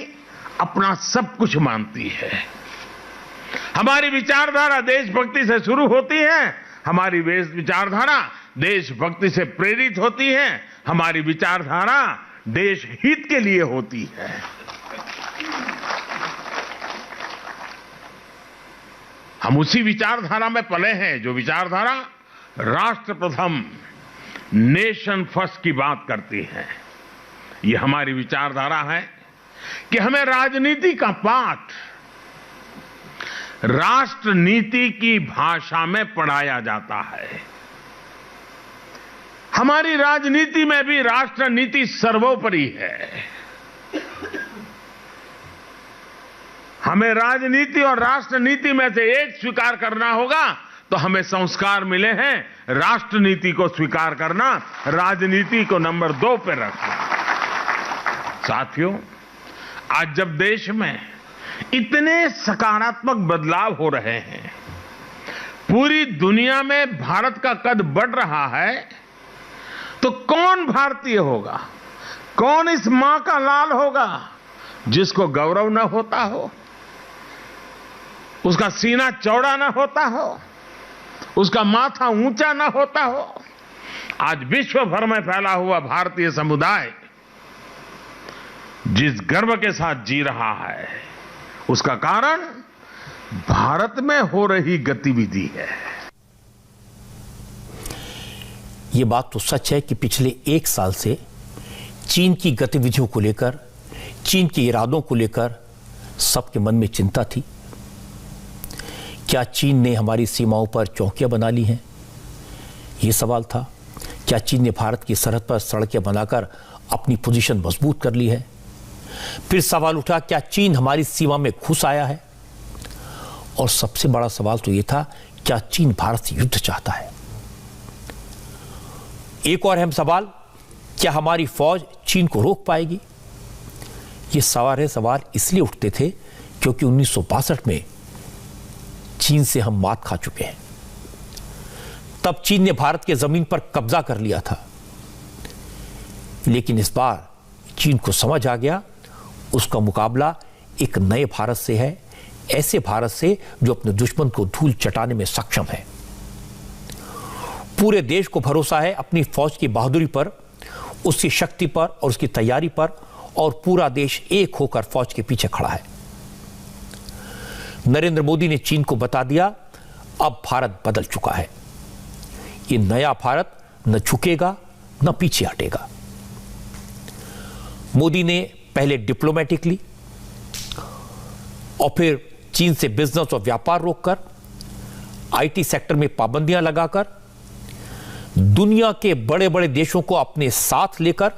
अपना सब कुछ मानती है। हमारी विचारधारा देशभक्ति से शुरू होती है, हमारी विचारधारा देशभक्ति से प्रेरित होती है, हमारी विचारधारा देश हित के लिए होती है। हम उसी विचारधारा में पले हैं जो विचारधारा राष्ट्र प्रथम, नेशन फर्स्ट की बात करती है। ये हमारी विचारधारा है कि हमें राजनीति का पाठ राष्ट्र नीति की भाषा में पढ़ाया जाता है। हमारी राजनीति में भी राष्ट्र नीति सर्वोपरि है। हमें राजनीति और राष्ट्र नीति में से एक स्वीकार करना होगा, तो हमें संस्कार मिले हैं राष्ट्र नीति को स्वीकार करना, राजनीति को नंबर 2 पे रखना। साथियों, आज जब देश में इतने सकारात्मक बदलाव हो रहे हैं, पूरी दुनिया में भारत का कद बढ़ रहा है, तो कौन भारतीय होगा, कौन इस मां का लाल होगा जिसको गौरव न होता हो, उसका सीना चौड़ा न होता हो, उसका माथा ऊंचा न होता हो। आज विश्व भर में फैला हुआ भारतीय समुदाय जिस गर्व के साथ जी रहा है, उसका कारण भारत में हो रही गतिविधि है। यह बात तो सच है कि पिछले 1 साल से चीन की गतिविधियों को लेकर, चीन के इरादों को लेकर सबके मन में चिंता थी। क्या चीन ने हमारी सीमाओं पर चौकियां बना ली हैं? यह सवाल था। क्या चीन ने भारत की सरहद पर सड़कें बनाकर अपनी पोजीशन मजबूत कर ली है? फिर सवाल उठा, क्या चीन हमारी सीमा में घुस आया है? और सबसे बड़ा सवाल तो यह था, क्या चीन भारत से युद्ध चाहता है? एक और अहम सवाल, क्या हमारी फौज चीन को रोक पाएगी? ये सवाल इसलिए उठते थे क्योंकि 1962 में चीन से हम मात खा चुके हैं। तब चीन ने भारत के जमीन पर कब्जा कर लिया था, लेकिन इस बार चीन को समझ आ गया उसका मुकाबला एक नए भारत से है, ऐसे भारत से जो अपने दुश्मन को धूल चटाने में सक्षम है। पूरे देश को भरोसा है अपनी फौज की बहादुरी पर, उसकी शक्ति पर और उसकी तैयारी पर, और पूरा देश एक होकर फौज के पीछे खड़ा है। नरेंद्र मोदी ने चीन को बता दिया, अब भारत बदल चुका है। ये नया भारत न झुकेगा न पीछे हटेगा। मोदी ने पहले डिप्लोमेटिकली और फिर चीन से बिजनेस और व्यापार रोककर, आईटी सेक्टर में पाबंदियां लगाकर, दुनिया के बड़े बड़े देशों को अपने साथ लेकर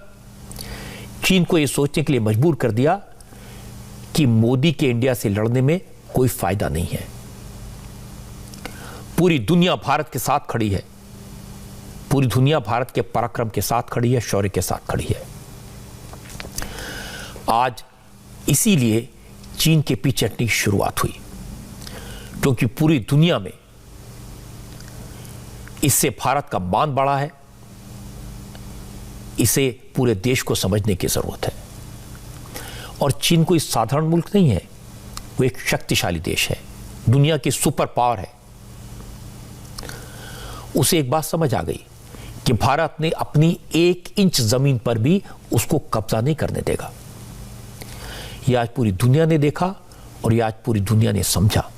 चीन को यह सोचने के लिए मजबूर कर दिया कि मोदी के इंडिया से लड़ने में कोई फायदा नहीं है। पूरी दुनिया भारत के साथ खड़ी है। पूरी दुनिया भारत के पराक्रम के साथ खड़ी है, शौर्य के साथ खड़ी है। आज इसीलिए चीन के पीछे हटने की शुरुआत हुई, क्योंकि पूरी दुनिया में इससे भारत का मान बढ़ा है। इसे पूरे देश को समझने की जरूरत है। और चीन कोई साधारण मुल्क नहीं है, वो एक शक्तिशाली देश है, दुनिया की सुपर पावर है। उसे एक बात समझ आ गई कि भारत ने अपनी 1 इंच जमीन पर भी उसको कब्जा नहीं करने देगा। यह आज पूरी दुनिया ने देखा और यह आज पूरी दुनिया ने समझा।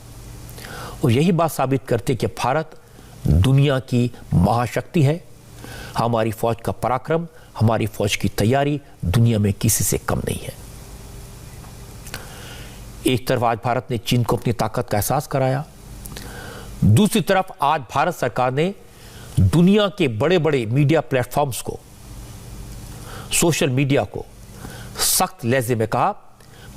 और यही बात साबित करते कि भारत दुनिया की महाशक्ति है। हमारी फौज का पराक्रम, हमारी फौज की तैयारी दुनिया में किसी से कम नहीं है। एक तरफ आज भारत ने चीन को अपनी ताकत का एहसास कराया, दूसरी तरफ आज भारत सरकार ने दुनिया के बड़े बड़े मीडिया प्लेटफॉर्म्स को, सोशल मीडिया को सख्त लहजे में कहा,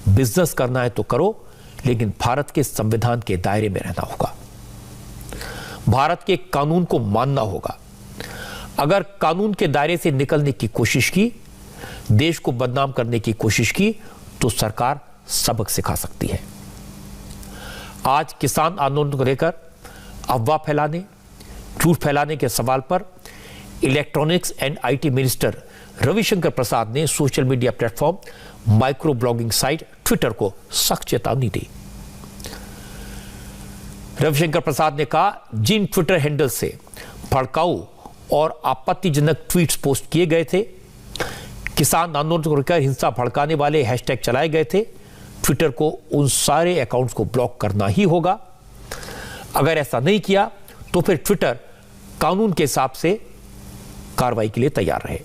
बिजनेस करना है तो करो, लेकिन भारत के संविधान के दायरे में रहना होगा, भारत के कानून को मानना होगा। अगर कानून के दायरे से निकलने की कोशिश की, देश को बदनाम करने की कोशिश की, तो सरकार सबक सिखा सकती है। आज किसान आंदोलन को लेकर अफवाह फैलाने, झूठ फैलाने के सवाल पर electronics and IT minister Ravishankar Prasad ने social media platform micro blogging site Twitter को सख्त चेतावनी दी। रविशंकर प्रसाद ने कहा, जिन ट्विटर हैंडल से भड़काऊ और आपत्तिजनक ट्वीट्स पोस्ट किए गए थे, किसान आंदोलन को लेकर हिंसा भड़काने वाले हैशटैग चलाए गए थे, ट्विटर को उन सारे अकाउंट्स को ब्लॉक करना ही होगा। अगर ऐसा नहीं किया तो फिर ट्विटर कानून के हिसाब से कार्रवाई के लिए तैयार रहे।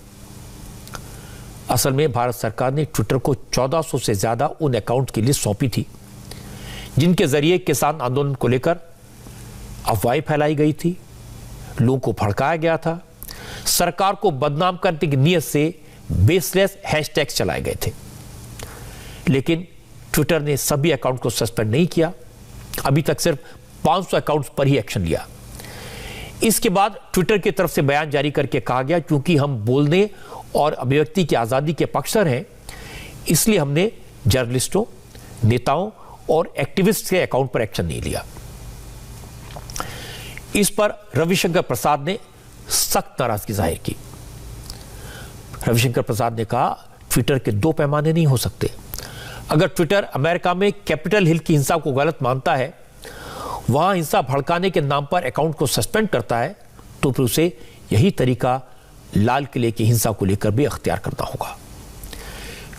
असल में भारत सरकार ने ट्विटर को 1400 से ज्यादा उन अकाउंट की लिस्ट सौंपी थी, जिनके जरिए किसान आंदोलन को लेकर अफवाहें फैलाई गई थी, लोगों को भड़काया गया था, सरकार को बदनाम करने की नीयत से बेसलेस हैशटैग्स चलाए गए थे। लेकिन ट्विटर ने सभी अकाउंट को सस्पेंड नहीं किया, अभी तक सिर्फ 500 अकाउंट्स पर ही एक्शन लिया। इसके बाद ट्विटर की तरफ से बयान जारी करके कहा गया, क्योंकि हम बोलने और अभिव्यक्ति की आजादी के पक्षधर हैं, इसलिए हमने जर्नलिस्टों, नेताओं और एक्टिविस्ट के अकाउंट पर एक्शन नहीं लिया। इस पर रविशंकर प्रसाद ने सख्त नाराजगी जाहिर की। रविशंकर प्रसाद ने कहा, ट्विटर के 2 पैमाने नहीं हो सकते। अगर ट्विटर अमेरिका में कैपिटल हिल की हिंसा को गलत मानता है, वहां हिंसा भड़काने के नाम पर अकाउंट को सस्पेंड करता है, तो फिर उसे यही तरीका लाल किले की हिंसा को लेकर भी अख्तियार करना होगा।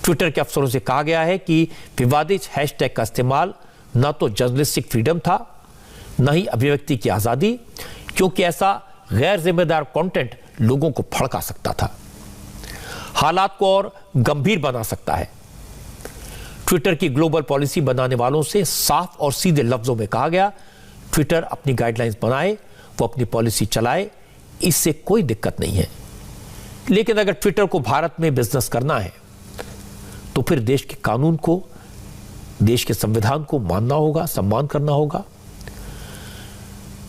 ट्विटर के अफसरों से कहा गया है कि विवादित हैशटैग का इस्तेमाल न तो जर्नलिस्टिक फ्रीडम था, न ही अभिव्यक्ति की आजादी, क्योंकि ऐसा गैर जिम्मेदार कंटेंट लोगों को भड़का सकता था, हालात को और गंभीर बना सकता है। ट्विटर की ग्लोबल पॉलिसी बनाने वालों से साफ और सीधे लफ्जों में कहा गया, ट्विटर अपनी गाइडलाइंस बनाए, वो अपनी पॉलिसी चलाए, इससे कोई दिक्कत नहीं है। लेकिन अगर ट्विटर को भारत में बिजनेस करना है, तो फिर देश के कानून को, देश के संविधान को मानना होगा, सम्मान करना होगा।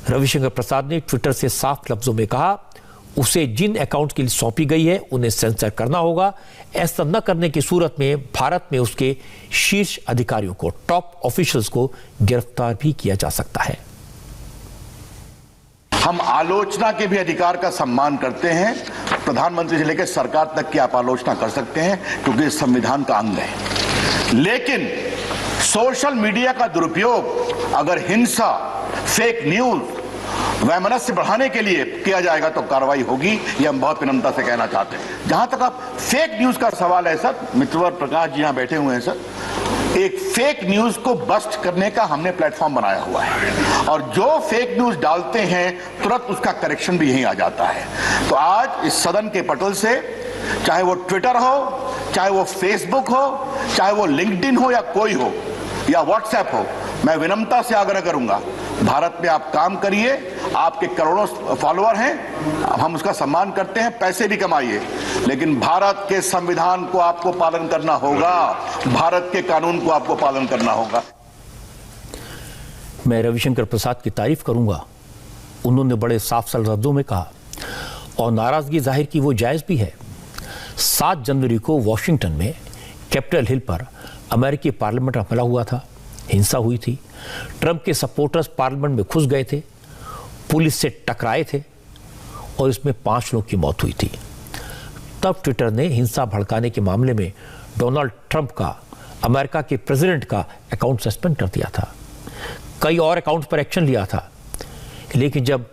रविशंकर प्रसाद ने ट्विटर से साफ लफ्जों में कहा, उसे जिन अकाउंट की लिस्ट सौंपी गई है उन्हें सेंसर करना होगा। ऐसा न करने की सूरत में भारत में उसके शीर्ष अधिकारियों को, टॉप ऑफिशियल्स को गिरफ्तार भी किया जा सकता है। हम आलोचना के भी अधिकार का सम्मान करते हैं। प्रधानमंत्री से लेकर सरकार तक की आप आलोचना कर सकते हैं, क्योंकि संविधान का अंग है। लेकिन सोशल मीडिया का दुरुपयोग अगर हिंसा, फेक न्यूज, वैमनस्य बढ़ाने के लिए किया जाएगा तो कार्रवाई होगी, ये हम बहुत विनम्रता से कहना चाहते हैं। जहां तक आप फेक न्यूज का सवाल है सर, मित्रवर प्रकाश जी यहां बैठे हुए हैं सर, एक फेक न्यूज को बस्ट करने का हमने प्लेटफॉर्म बनाया हुआ है, और जो फेक न्यूज डालते हैं तुरंत उसका करेक्शन भी यहीं आ जाता है। तो आज इस सदन के पटल से, चाहे वो ट्विटर हो, चाहे वो फेसबुक हो, चाहे वो लिंक्डइन हो या कोई हो, या व्हाट्सएप हो, मैं विनम्रता से आग्रह करूंगा, भारत में आप काम करिए, आपके करोड़ों फॉलोअर हैं, हम उसका सम्मान करते हैं, पैसे भी कमाइए, लेकिन भारत के संविधान को आपको पालन करना होगा, भारत के कानून को आपको पालन करना होगा। मैं रविशंकर प्रसाद की तारीफ करूंगा। उन्होंने बड़े साफ सरल लफ्जों में कहा, और नाराजगी जाहिर की वो जायज़ भी है। 7 जनवरी को वॉशिंगटन में कैपिटल हिल पर अमेरिकी पार्लियामेंट में हमला हुआ था, हिंसा हुई थी। ट्रंप के सपोर्टर्स पार्लियामेंट में घुस गए थे, पुलिस से टकराए थे और इसमें 5 लोगों की मौत हुई थी। तब ट्विटर ने हिंसा भड़काने के मामले में डोनाल्ड ट्रंप का, अमेरिका के प्रेसिडेंट का अकाउंट सस्पेंड कर दिया था। कई और अकाउंट्स पर एक्शन लिया था। लेकिन जब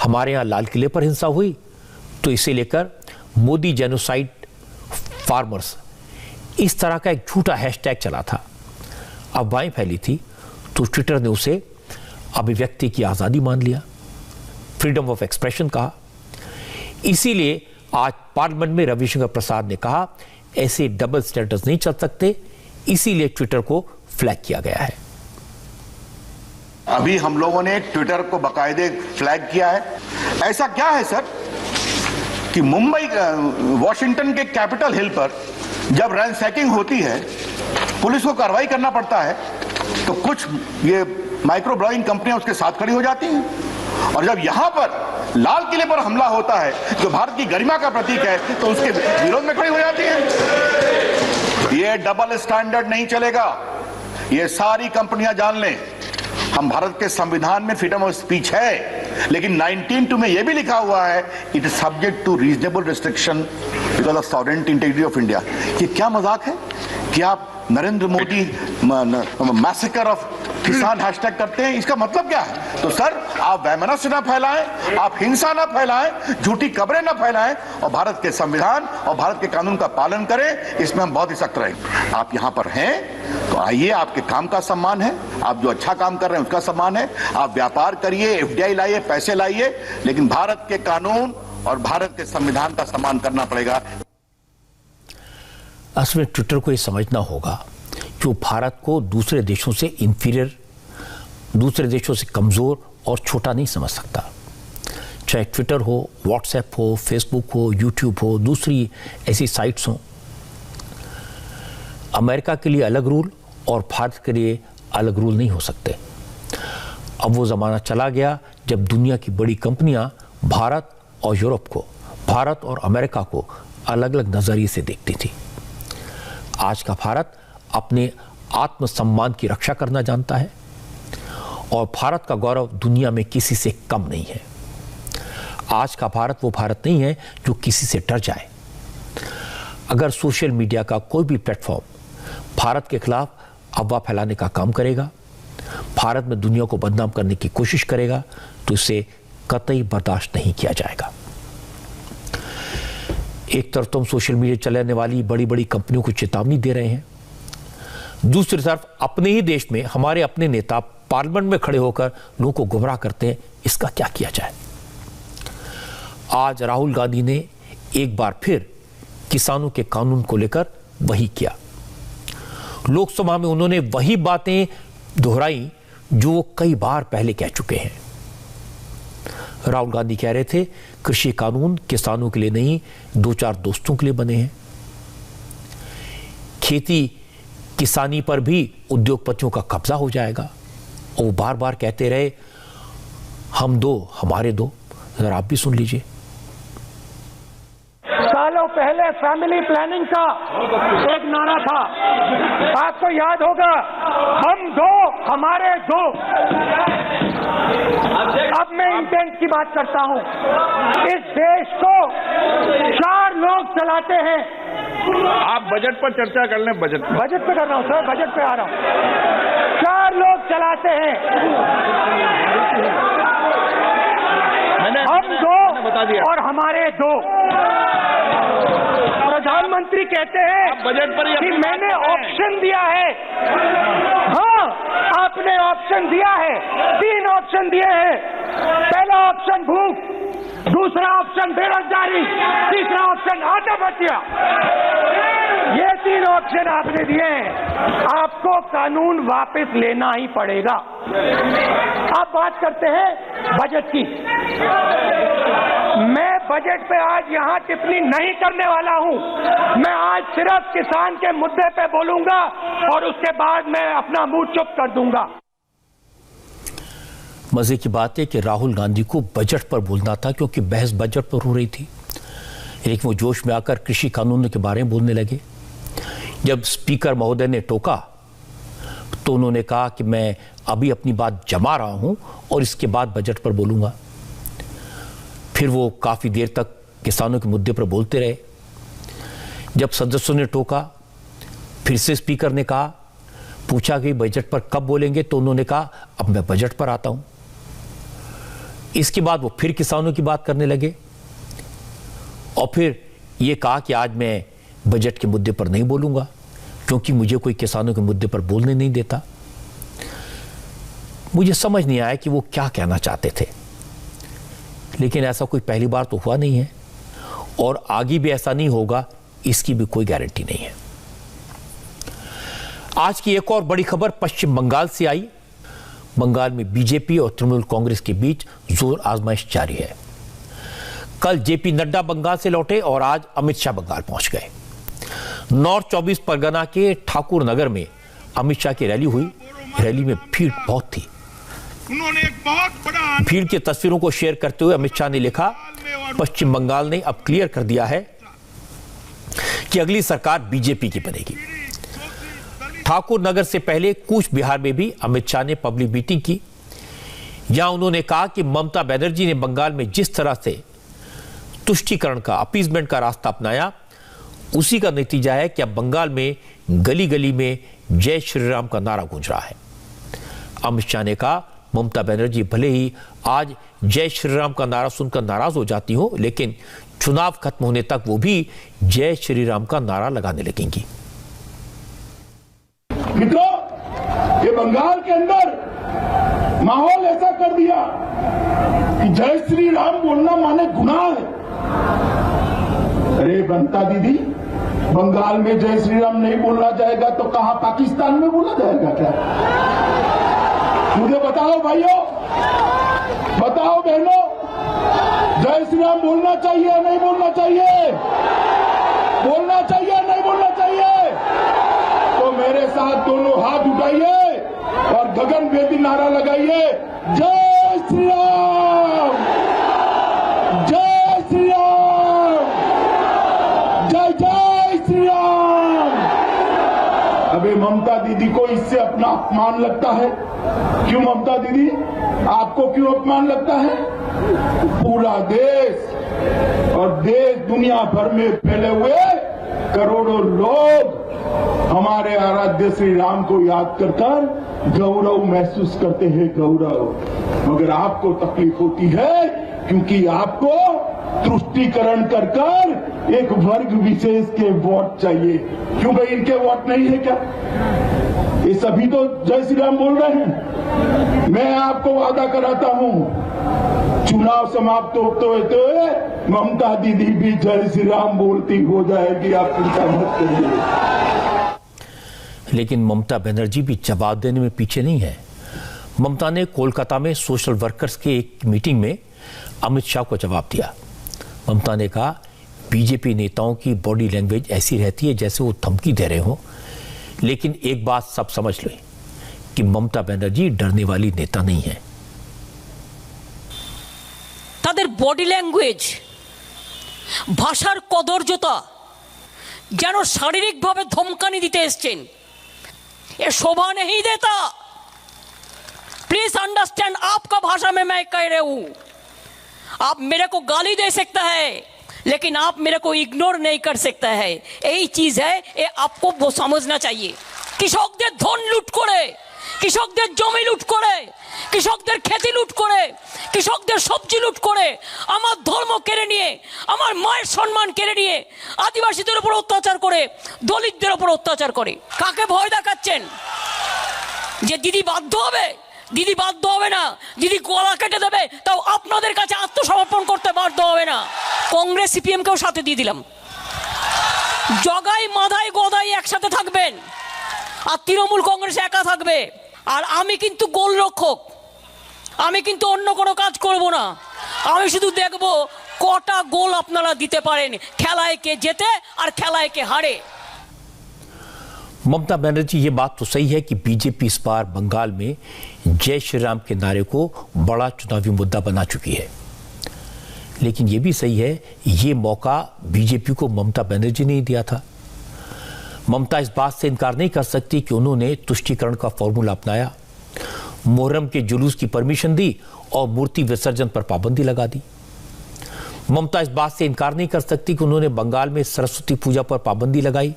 हमारे यहाँ लाल किले पर हिंसा हुई तो इसे लेकर मोदी जेनोसाइड फार्मर्स, इस तरह का एक झूठा हैशटैग चला था, अफवाहें फैली थी, तो ट्विटर ने उसे अभिव्यक्ति की आज़ादी मान लिया, फ्रीडम ऑफ एक्सप्रेशन कहा। इसीलिए आज पार्लियामेंट में रविशंकर प्रसाद ने कहा ऐसे डबल स्टैंडर्ड्स नहीं चल सकते, इसीलिए ट्विटर को फ्लैग किया गया है। अभी हम लोगों ने ट्विटर को बाकायदे फ्लैग किया है। ऐसा क्या है सर कि मुंबई, वॉशिंगटन के कैपिटल हिल पर जब रैंसैकिंग होती है, पुलिस को कार्रवाई करना पड़ता है, तो कुछ ये माइक्रो ब्लॉगिंग कंपनियां उसके साथ खड़ी हो जाती हैं, और जब यहां पर लाल किले पर हमला होता है जो भारत की गरिमा का प्रतीक है, तो उसके विरोध में खड़ी हो जाती हैं। ये डबल स्टैंडर्ड नहीं चलेगा, ये सारी कंपनियां जान लें। हम भारत के संविधान में फ्रीडम ऑफ स्पीच है, लेकिन 19(2) में यह भी लिखा हुआ है it is subject to reasonable restriction because of sovereignty integrity of India. ये क्या मजाक है कि आप Narendra Modi massacre of kisan hashtag करते हैं? इसका मतलब क्या है? तो सर, आप वैमनस्य ना फैलाएं, आप हिंसा ना फैलाएं, झूठी खबरें ना फैलाएं, और भारत के संविधान और भारत के कानून का पालन करें। इसमें हम बहुत ही सख्त रहेंगे। आप यहां पर हैं तो आइए, आपके काम का सम्मान है, आप जो अच्छा काम कर रहे हैं उसका सम्मान है। आप व्यापार करिए, FDI लाइए, पैसे लाइए, लेकिन भारत के कानून और भारत के संविधान का सम्मान करना पड़ेगा। असल में ट्विटर को ये समझना होगा कि वो भारत को दूसरे देशों से इंफीरियर, दूसरे देशों से कमज़ोर और छोटा नहीं समझ सकता। चाहे ट्विटर हो, व्हाट्सएप हो, फेसबुक हो, यूट्यूब हो, दूसरी ऐसी साइट्स हों, अमेरिका के लिए अलग रूल और भारत के लिए अलग रूल नहीं हो सकते। अब वो ज़माना चला गया जब दुनिया की बड़ी कंपनियां भारत और यूरोप को, भारत और अमेरिका को अलग अलग नज़रिए से देखती थी। आज का भारत अपने आत्मसम्मान की रक्षा करना जानता है और भारत का गौरव दुनिया में किसी से कम नहीं है। आज का भारत वो भारत नहीं है जो किसी से डर जाए। अगर सोशल मीडिया का कोई भी प्लेटफॉर्म भारत के खिलाफ अफवाह फैलाने का काम करेगा, भारत में दुनिया को बदनाम करने की कोशिश करेगा, तो इसे कतई बर्दाश्त नहीं किया जाएगा। एक तरफ तो हम सोशल मीडिया चलाने वाली बड़ी बड़ी कंपनियों को चेतावनी दे रहे हैं, दूसरी तरफ अपने ही देश में हमारे अपने नेता पार्लियामेंट में खड़े होकर लोगों को गुमराह करते हैं। इसका क्या किया जाए? आज राहुल गांधी ने एक बार फिर किसानों के कानून को लेकर वही किया। लोकसभा में उन्होंने वही बातें दोहराई जो वो कई बार पहले कह चुके हैं। राहुल गांधी कह रहे थे कृषि कानून किसानों के लिए नहीं, 2-4 दोस्तों के लिए बने हैं। खेती किसानी पर भी उद्योगपतियों का कब्जा हो जाएगा। और वो बार बार कहते रहे हम दो हमारे दो। जरा आप भी सुन लीजिए। सालों पहले फैमिली प्लानिंग का एक नारा था, आपको याद होगा, हम दो हमारे दो। अब मैं इंटेंट की बात करता हूं। इस देश को 4 लोग चलाते हैं। आप बजट पर चर्चा कर लें। बजट पे कर रहा हूं सर, बजट पे आ रहा हूं। 4 लोग चलाते हैं, हम दो बता दिया, और हमारे दो। प्रधानमंत्री कहते हैं बजट पर कि मैंने ऑप्शन दिया है। हाँ, आपने ऑप्शन दिया है। 3 ऑप्शन दिए हैं। पहला ऑप्शन भूख, दूसरा ऑप्शन बेरोजगारी, तीसरा ऑप्शन आत्महत्या। ये 3 ऑप्शन आपने दिए हैं। आपको कानून वापस लेना ही पड़ेगा। अब बात करते हैं बजट की। मैं बजट पे आज यहां टिप्पणी नहीं करने वाला हूं। मैं आज सिर्फ किसान के मुद्दे पे बोलूंगा और उसके बाद मैं अपना मुंह चुप कर दूंगा। मजे की बात है कि राहुल गांधी को बजट पर बोलना था क्योंकि बहस बजट पर हो रही थी, लेकिन वो जोश में आकर कृषि कानून के बारे में बोलने लगे। जब स्पीकर महोदय ने टोका तो उन्होंने कहा कि मैं अभी अपनी बात जमा रहा हूं और इसके बाद बजट पर बोलूंगा। फिर वो काफी देर तक किसानों के मुद्दे पर बोलते रहे। जब सदस्यों ने टोका, फिर से स्पीकर ने कहा, पूछा कि बजट पर कब बोलेंगे, तो उन्होंने कहा अब मैं बजट पर आता हूं। इसके बाद वो फिर किसानों की बात करने लगे और फिर ये कहा कि आज मैं बजट के मुद्दे पर नहीं बोलूंगा क्योंकि मुझे कोई किसानों के मुद्दे पर बोलने नहीं देता। मुझे समझ नहीं आया कि वो क्या कहना चाहते थे, लेकिन ऐसा कोई पहली बार तो हुआ नहीं है और आगे भी ऐसा नहीं होगा, इसकी भी कोई गारंटी नहीं है। आज की एक और बड़ी खबर पश्चिम बंगाल से आई। बंगाल में बीजेपी और तृणमूल कांग्रेस के बीच जोर आजमाइश जारी है। कल जेपी नड्डा बंगाल से लौटे और आज अमित शाह बंगाल पहुंच गए। नॉर्थ 24 परगना के ठाकुर नगर में अमित शाह की रैली हुई। रैली में भीड़ बहुत थी। उन्होंने एक बहुत बड़ा भीड़ की तस्वीरों को शेयर करते हुए अमित शाह ने लिखा, पश्चिम बंगाल ने अब क्लियर कर दिया है कि अगली सरकार बीजेपी की बनेगी। ठाकुर नगर से पहले कूच बिहार में भी अमित शाह ने पब्लिक मीटिंग की। यहां उन्होंने कहा कि ममता बनर्जी ने बंगाल में जिस तरह से तुष्टीकरण का, अपीजमेंट का रास्ता अपनाया, उसी का नतीजा है कि अब बंगाल में गली गली में जय श्री राम का नारा गूंज रहा है। अमित शाह ने कहा, ममता बनर्जी भले ही आज जय श्री राम का नारा सुनकर नाराज हो जाती हो, लेकिन चुनाव खत्म होने तक वो भी जय श्री राम का नारा लगाने लगेंगी। मित्रों, ये बंगाल के अंदर माहौल ऐसा कर दिया कि जय श्री राम बोलना माने गुनाह है। अरे बनता दीदी, बंगाल में जय श्री राम नहीं बोलना जाएगा तो कहां पाकिस्तान में बोला जाएगा क्या? मुझे बताओ भाइयों, बताओ बहनों, जय श्री राम बोलना चाहिए या नहीं बोलना चाहिए? बोलना चाहिए या नहीं बोलना चाहिए? तो मेरे साथ दोनों हाथ उठाइए और गगनभेदी नारा लगाइए, जय श्री राम, जय श्री राम, जय जय श्री राम। अबे ममता दीदी को इससे अपना अपमान लगता है। क्यों ममता दीदी, आपको क्यों अपमान लगता है? पूरा देश और देश दुनिया भर में फैले हुए करोड़ों लोग हमारे आराध्य श्री राम को याद कर गौरव महसूस करते हैं, गौरव। मगर आपको तकलीफ होती है क्योंकि आपको तुष्टीकरण कर एक वर्ग विशेष के वोट चाहिए। क्यों भाई, इनके वोट नहीं है क्या? ये सभी तो जय श्री राम बोल रहे हैं। मैं आपको वादा कराता हूं, चुनाव समाप्त होते हुए ममता दीदी भी जय श्री राम बोलती हो जाएगी, आप चिंता मत करिए। लेकिन ममता बनर्जी भी जवाब देने में पीछे नहीं है। ममता ने कोलकाता में सोशल वर्कर्स के एक मीटिंग में अमित शाह को जवाब दिया। ममता ने कहा, बीजेपी नेताओं की बॉडी लैंग्वेज ऐसी रहती है जैसे वो धमकी दे रहे हो, लेकिन एक बात सब समझ लो कि ममता बनर्जी डरने वाली नेता नहीं है। তাদের বডি ল্যাঙ্গুয়েজ, ভাষার কদর্যতা যেন শারীরিকভাবে ধমকানি দিতে এসছেন। ये शोभा नहीं देता। प्लीज अंडरस्टैंड, आपका भाषा में मैं कह रहा हूं, आप मेरे को गाली दे सकता है लेकिन आप मेरे को इग्नोर नहीं कर सकता है। यही चीज है, ये आपको वो समझना चाहिए। কৃষকদের ধন লুট করে, কৃষকদের জমি লুট করে, কৃষকদের খেতি লুট করে, কৃষকদের সবজি লুট করে, আমার ধর্ম কেড়ে নিয়ে, আমার মায়ের সম্মান কেড়ে নিয়ে, আদিবাসীদের উপর অত্যাচার করে, দলিতদের উপর অত্যাচার করে। কাকে ভয় দেখাচ্ছেন? যে দিদি বাধ্য হবে? দিদি বাধ্য হবে না। দিদি গলা কেটে দেবে, তাও আপনাদের কাছে আত্মসমর্পণ করতে বাধ্য হবে না। কংগ্রেস সিপিএম কেও সাথে দিয়ে দিলাম। জগাই মাধাই গদাই একসাথে থাকবেন আর তৃণমূল কংগ্রেস একা থাকবে। আর আমি কিন্তু গোলরক্ষক, আমি কিন্তু অন্য কোনো কাজ করব না। আমি শুধু দেখব কটা গোল আপনারা দিতে পারেন, খেলায় কে জেতে আর খেলায় কে হারে। ममता बनर्जी, ये बात तो सही है कि बीजेपी इस बार बंगाल में जय श्री राम के नारे को बड़ा चुनावी मुद्दा बना चुकी है। लेकिन यह भी सही है, ये मौका बीजेपी को ममता बनर्जी ने ही दिया था। ममता इस बात से इनकार नहीं कर सकती कि उन्होंने तुष्टीकरण का फॉर्मूला अपनाया, मुहर्रम के जुलूस की परमिशन दी और मूर्ति विसर्जन पर पाबंदी लगा दी। ममता इस बात से इनकार नहीं कर सकती कि उन्होंने बंगाल में सरस्वती पूजा पर पाबंदी लगाई।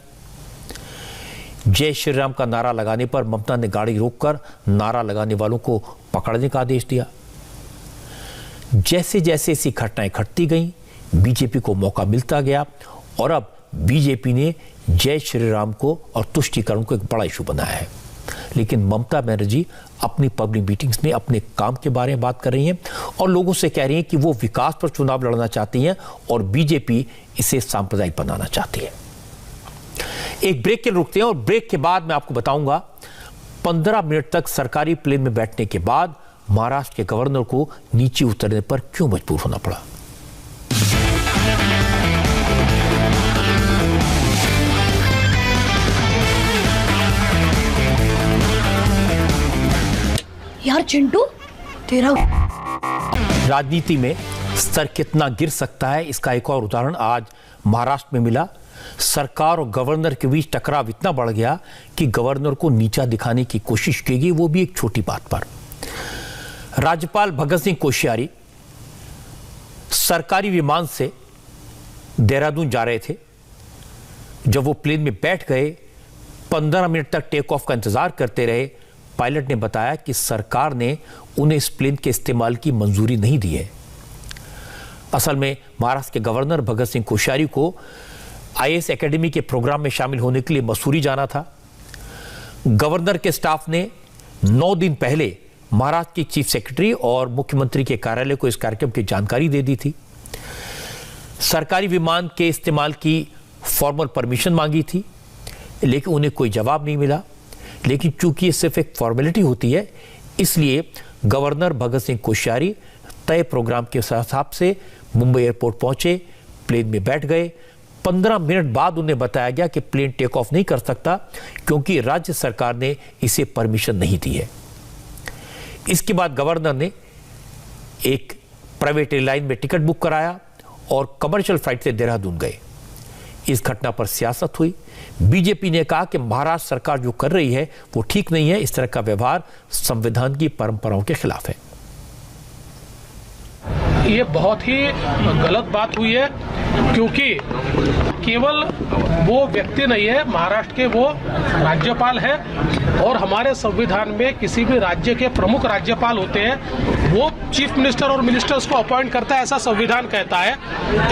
जय श्री राम का नारा लगाने पर ममता ने गाड़ी रोककर नारा लगाने वालों को पकड़ने का आदेश दिया। जैसे जैसे ऐसी घटनाएं घटती गईं, बीजेपी को मौका मिलता गया और अब बीजेपी ने जय श्री राम को और तुष्टीकरण को एक बड़ा इशू बनाया है। लेकिन ममता बनर्जी अपनी पब्लिक मीटिंग्स में अपने काम के बारे में बात कर रही हैं और लोगों से कह रही हैं कि वो विकास पर चुनाव लड़ना चाहती हैं और बीजेपी इसे सांप्रदायिक बनाना चाहती है। एक ब्रेक के लिए रुकते हैं और ब्रेक के बाद मैं आपको बताऊंगा 15 मिनट तक सरकारी प्लेन में बैठने के बाद महाराष्ट्र के गवर्नर को नीचे उतरने पर क्यों मजबूर होना पड़ा। यार चिंटू, तेरा राजनीति में स्तर कितना गिर सकता है, इसका एक और उदाहरण आज महाराष्ट्र में मिला। सरकार और गवर्नर के बीच टकराव इतना बढ़ गया कि गवर्नर को नीचा दिखाने की कोशिश की गई, वो भी एक छोटी बात पर। राज्यपाल भगत सिंह कोश्यारी सरकारी विमान से देहरादून जा रहे थे। जब वो प्लेन में बैठ गए, 15 मिनट तक टेक ऑफ का इंतजार करते रहे। पायलट ने बताया कि सरकार ने उन्हें इस प्लेन के इस्तेमाल की मंजूरी नहीं दी है। असल में महाराष्ट्र के गवर्नर भगत सिंह कोश्यारी को आईएएस एकेडमी के प्रोग्राम में शामिल होने के लिए मसूरी जाना था। गवर्नर के स्टाफ ने 9 दिन पहले महाराष्ट्र की चीफ सेक्रेटरी और मुख्यमंत्री के कार्यालय को इस कार्यक्रम की जानकारी दे दी थी। सरकारी विमान के इस्तेमाल की फॉर्मल परमिशन मांगी थी, लेकिन उन्हें कोई जवाब नहीं मिला। लेकिन चूंकि ये सिर्फ एक फॉर्मेलिटी होती है, इसलिए गवर्नर भगत सिंह कोश्यारी तय प्रोग्राम के हिसाब से मुंबई एयरपोर्ट पहुंचे, प्लेन में बैठ गए। 15 मिनट बाद उन्हें बताया गया कि प्लेन टेक ऑफ नहीं कर सकता क्योंकि राज्य सरकार ने इसे परमिशन नहीं दी है। इसके बाद गवर्नर ने एक प्राइवेट एयरलाइन में टिकट बुक कराया और कमर्शियल फ्लाइट से देहरादून गए। इस घटना पर सियासत हुई। बीजेपी ने कहा कि महाराष्ट्र सरकार जो कर रही है वो ठीक नहीं है, इस तरह का व्यवहार संविधान की परंपराओं के खिलाफ है। ये बहुत ही गलत बात हुई है, क्योंकि केवल वो व्यक्ति नहीं है, महाराष्ट्र के वो राज्यपाल है और हमारे संविधान में किसी भी राज्य के प्रमुख राज्यपाल होते हैं, वो चीफ मिनिस्टर और मिनिस्टर्स को अपॉइंट करता है, ऐसा संविधान कहता है।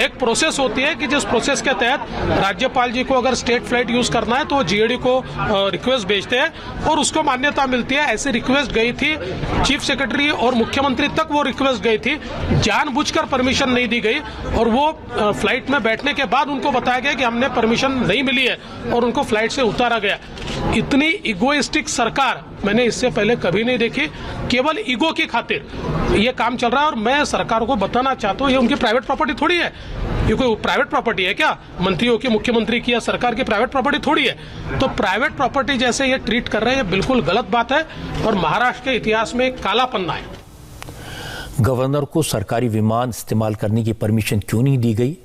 एक प्रोसेस होती है कि जिस प्रोसेस के तहत राज्यपाल जी को अगर स्टेट फ्लाइट यूज करना है तो वो जीएडी को रिक्वेस्ट भेजते हैं और उसको मान्यता मिलती है। ऐसी रिक्वेस्ट गई थी चीफ सेक्रेटरी और मुख्यमंत्री तक, वो रिक्वेस्ट गई थी, जानबूझकर परमिशन नहीं दी गई और वो फ्लाइट में बैठने के बाद उनको बताया गया कि हमने परमिशन नहीं मिली है और उनको फ्लाइट से उतारा गया। इतनी इगोइस्टिक सरकार मैंने इससे पहले कभी नहीं देखी। केवल ईगो की खातिर ये काम चल रहा है और मैं सरकार को बताना चाहता हूँ, ये उनकी प्राइवेट प्रॉपर्टी थोड़ी है। ये कोई प्राइवेट प्रॉपर्टी है क्या? मंत्रियों की, मुख्यमंत्री की या सरकार की प्राइवेट प्रॉपर्टी थोड़ी है। तो प्राइवेट प्रॉपर्टी जैसे ये ट्रीट कर रहे हैं, ये बिल्कुल गलत बात है और महाराष्ट्र के इतिहास में काला पन्ना है। गवर्नर को सरकारी विमान इस्तेमाल करने की परमिशन क्यों नहीं दी गई,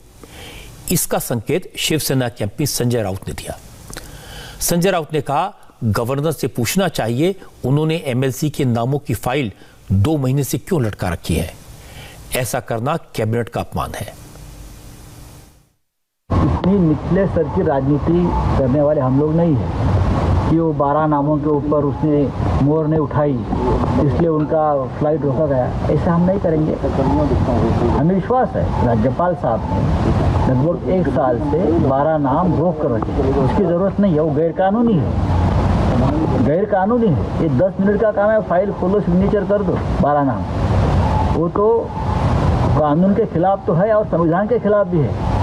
इसका संकेत शिवसेना के एमपी संजय राउत ने दिया। संजय राउत ने कहा, गवर्नर से पूछना चाहिए उन्होंने एमएलसी के नामों की फाइल 2 महीने से क्यों लटका रखी है। ऐसा करना कैबिनेट का अपमान है। इतनी निचले स्तर की राजनीति करने वाले हम लोग नहीं है कि वो 12 नामों के ऊपर उसने मोहर नहीं उठाई इसलिए उनका फ्लाइट रोका गया। ऐसा हम नहीं करेंगे। हमें विश्वास है राज्यपाल साहब ने लगभग 1 साल से 12 नाम रोक कर रखे, उसकी ज़रूरत नहीं है, वो गैरकानूनी है, गैरकानूनी है। ये 10 मिनट का काम है, फाइल खोलो, सिग्नेचर कर दो, 12 नाम। वो तो कानून के खिलाफ तो है और संविधान के खिलाफ भी है।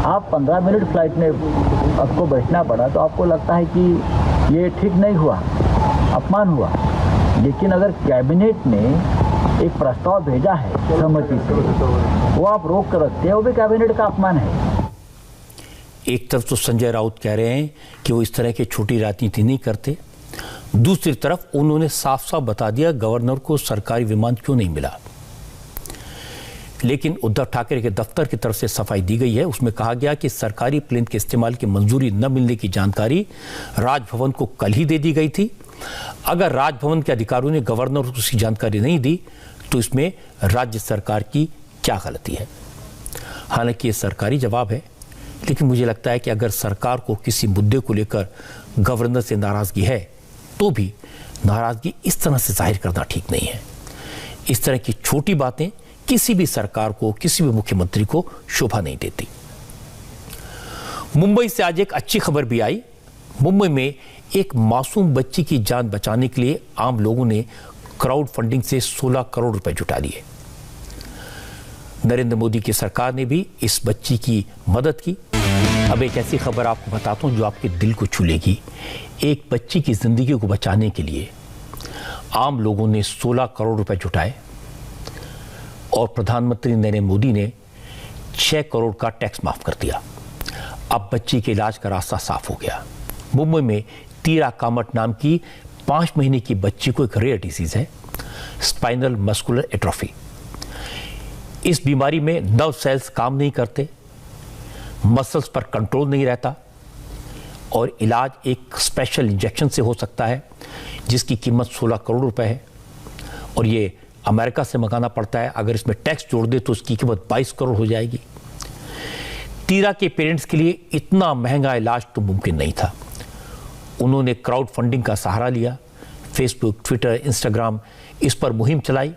आप 15 मिनट फ्लाइट में आपको बैठना पड़ा तो आपको लगता है कि ये ठीक नहीं हुआ, अपमान हुआ। लेकिन अगर कैबिनेट ने एक प्रस्ताव भेजा है सहमति से, वो आप रोक कर रखते हैं, वो भी कैबिनेट का अपमान है। एक तरफ तो संजय राउत कह रहे हैं कि वो इस तरह की छोटी राजनीति नहीं करते, दूसरी तरफ उन्होंने साफ साफ बता दिया गवर्नर को सरकारी विमान क्यों नहीं मिला। लेकिन उद्धव ठाकरे के दफ्तर की तरफ से सफाई दी गई है। उसमें कहा गया कि सरकारी प्लेन के इस्तेमाल की मंजूरी न मिलने की जानकारी राजभवन को कल ही दे दी गई थी। अगर राजभवन के अधिकारियों ने गवर्नर को उसकी जानकारी नहीं दी तो इसमें राज्य सरकार की क्या गलती है। हालांकि ये सरकारी जवाब है, लेकिन मुझे लगता है कि अगर सरकार को किसी मुद्दे को लेकर गवर्नर से नाराजगी है तो भी नाराजगी इस तरह से जाहिर करना ठीक नहीं है। इस तरह की छोटी बातें किसी भी सरकार को, किसी भी मुख्यमंत्री को शोभा नहीं देती। मुंबई से आज एक अच्छी खबर भी आई। मुंबई में एक मासूम बच्ची की जान बचाने के लिए आम लोगों ने क्राउड फंडिंग से 16 करोड़ रुपए जुटा लिए। नरेंद्र मोदी की सरकार ने भी इस बच्ची की मदद की। अब एक ऐसी खबर आपको बताता हूं जो आपके दिल को छू लेगी। एक बच्ची की जिंदगी को बचाने के लिए आम लोगों ने 16 करोड़ रुपए जुटाए और प्रधानमंत्री नरेंद्र मोदी ने 6 करोड़ का टैक्स माफ कर दिया। अब बच्ची के इलाज का रास्ता साफ हो गया। मुंबई में तीरा कामट नाम की 5 महीने की बच्ची को एक रेयर डिजीज है, स्पाइनल मस्कुलर एट्रोफी। इस बीमारी में नर्व सेल्स काम नहीं करते, मसल्स पर कंट्रोल नहीं रहता और इलाज एक स्पेशल इंजेक्शन से हो सकता है जिसकी कीमत 16 करोड़ रुपए है और ये अमेरिका से मंगाना पड़ता है। अगर इसमें टैक्स जोड़ दे तो उसकी कीमत 22 करोड़ हो जाएगी। तीरा के पेरेंट्स के लिए इतना महंगा इलाज तो मुमकिन नहीं था। उन्होंने क्राउड फंडिंग का सहारा लिया, फेसबुक, ट्विटर, इंस्टाग्राम इस पर मुहिम चलाई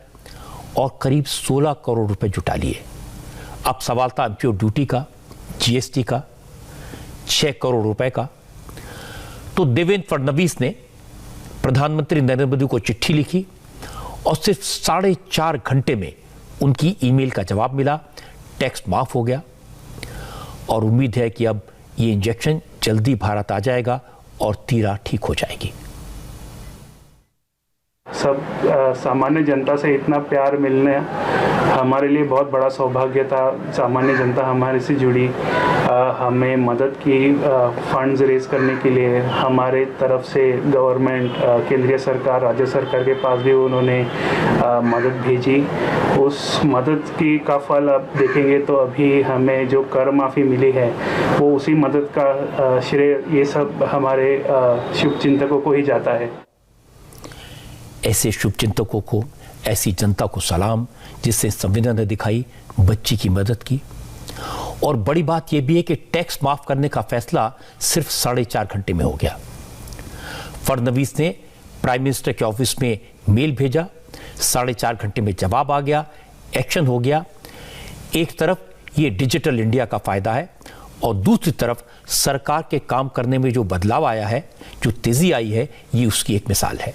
और करीब 16 करोड़ रुपए जुटा लिए। अब सवाल था एमपीओ ड्यूटी का, जीएसटी का, 6 करोड़ रुपए का। तो देवेंद्र फडणवीस ने प्रधानमंत्री नरेंद्र मोदी को चिट्ठी लिखी और सिर्फ 4.5 घंटे में उनकी ईमेल का जवाब मिला, टैक्स माफ हो गया और उम्मीद है कि अब ये इंजेक्शन जल्दी भारत आ जाएगा और तीरा ठीक हो जाएगी। सब सामान्य जनता से इतना प्यार मिलने हमारे लिए बहुत बड़ा सौभाग्य था। सामान्य जनता हमारे से जुड़ी, हमें मदद की, फंड्स रेज करने के लिए हमारे तरफ से गवर्नमेंट, केंद्रीय सरकार, राज्य सरकार के पास भी उन्होंने मदद भेजी। उस मदद की का फल अब देखेंगे तो अभी हमें जो कर माफ़ी मिली है वो उसी मदद का श्रेय ये सब हमारे शुभचिंतकों को ही जाता है। ऐसे शुभचिंतकों को, ऐसी जनता को सलाम जिससे संविधान ने दिखाई, बच्ची की मदद की। और बड़ी बात यह भी है कि टैक्स माफ करने का फैसला सिर्फ 4.5 घंटे में हो गया। फडणवीस ने प्राइम मिनिस्टर के ऑफिस में मेल भेजा, 4.5 घंटे में जवाब आ गया, एक्शन हो गया। एक तरफ ये डिजिटल इंडिया का फायदा है और दूसरी तरफ सरकार के काम करने में जो बदलाव आया है, जो तेजी आई है, ये उसकी एक मिसाल है।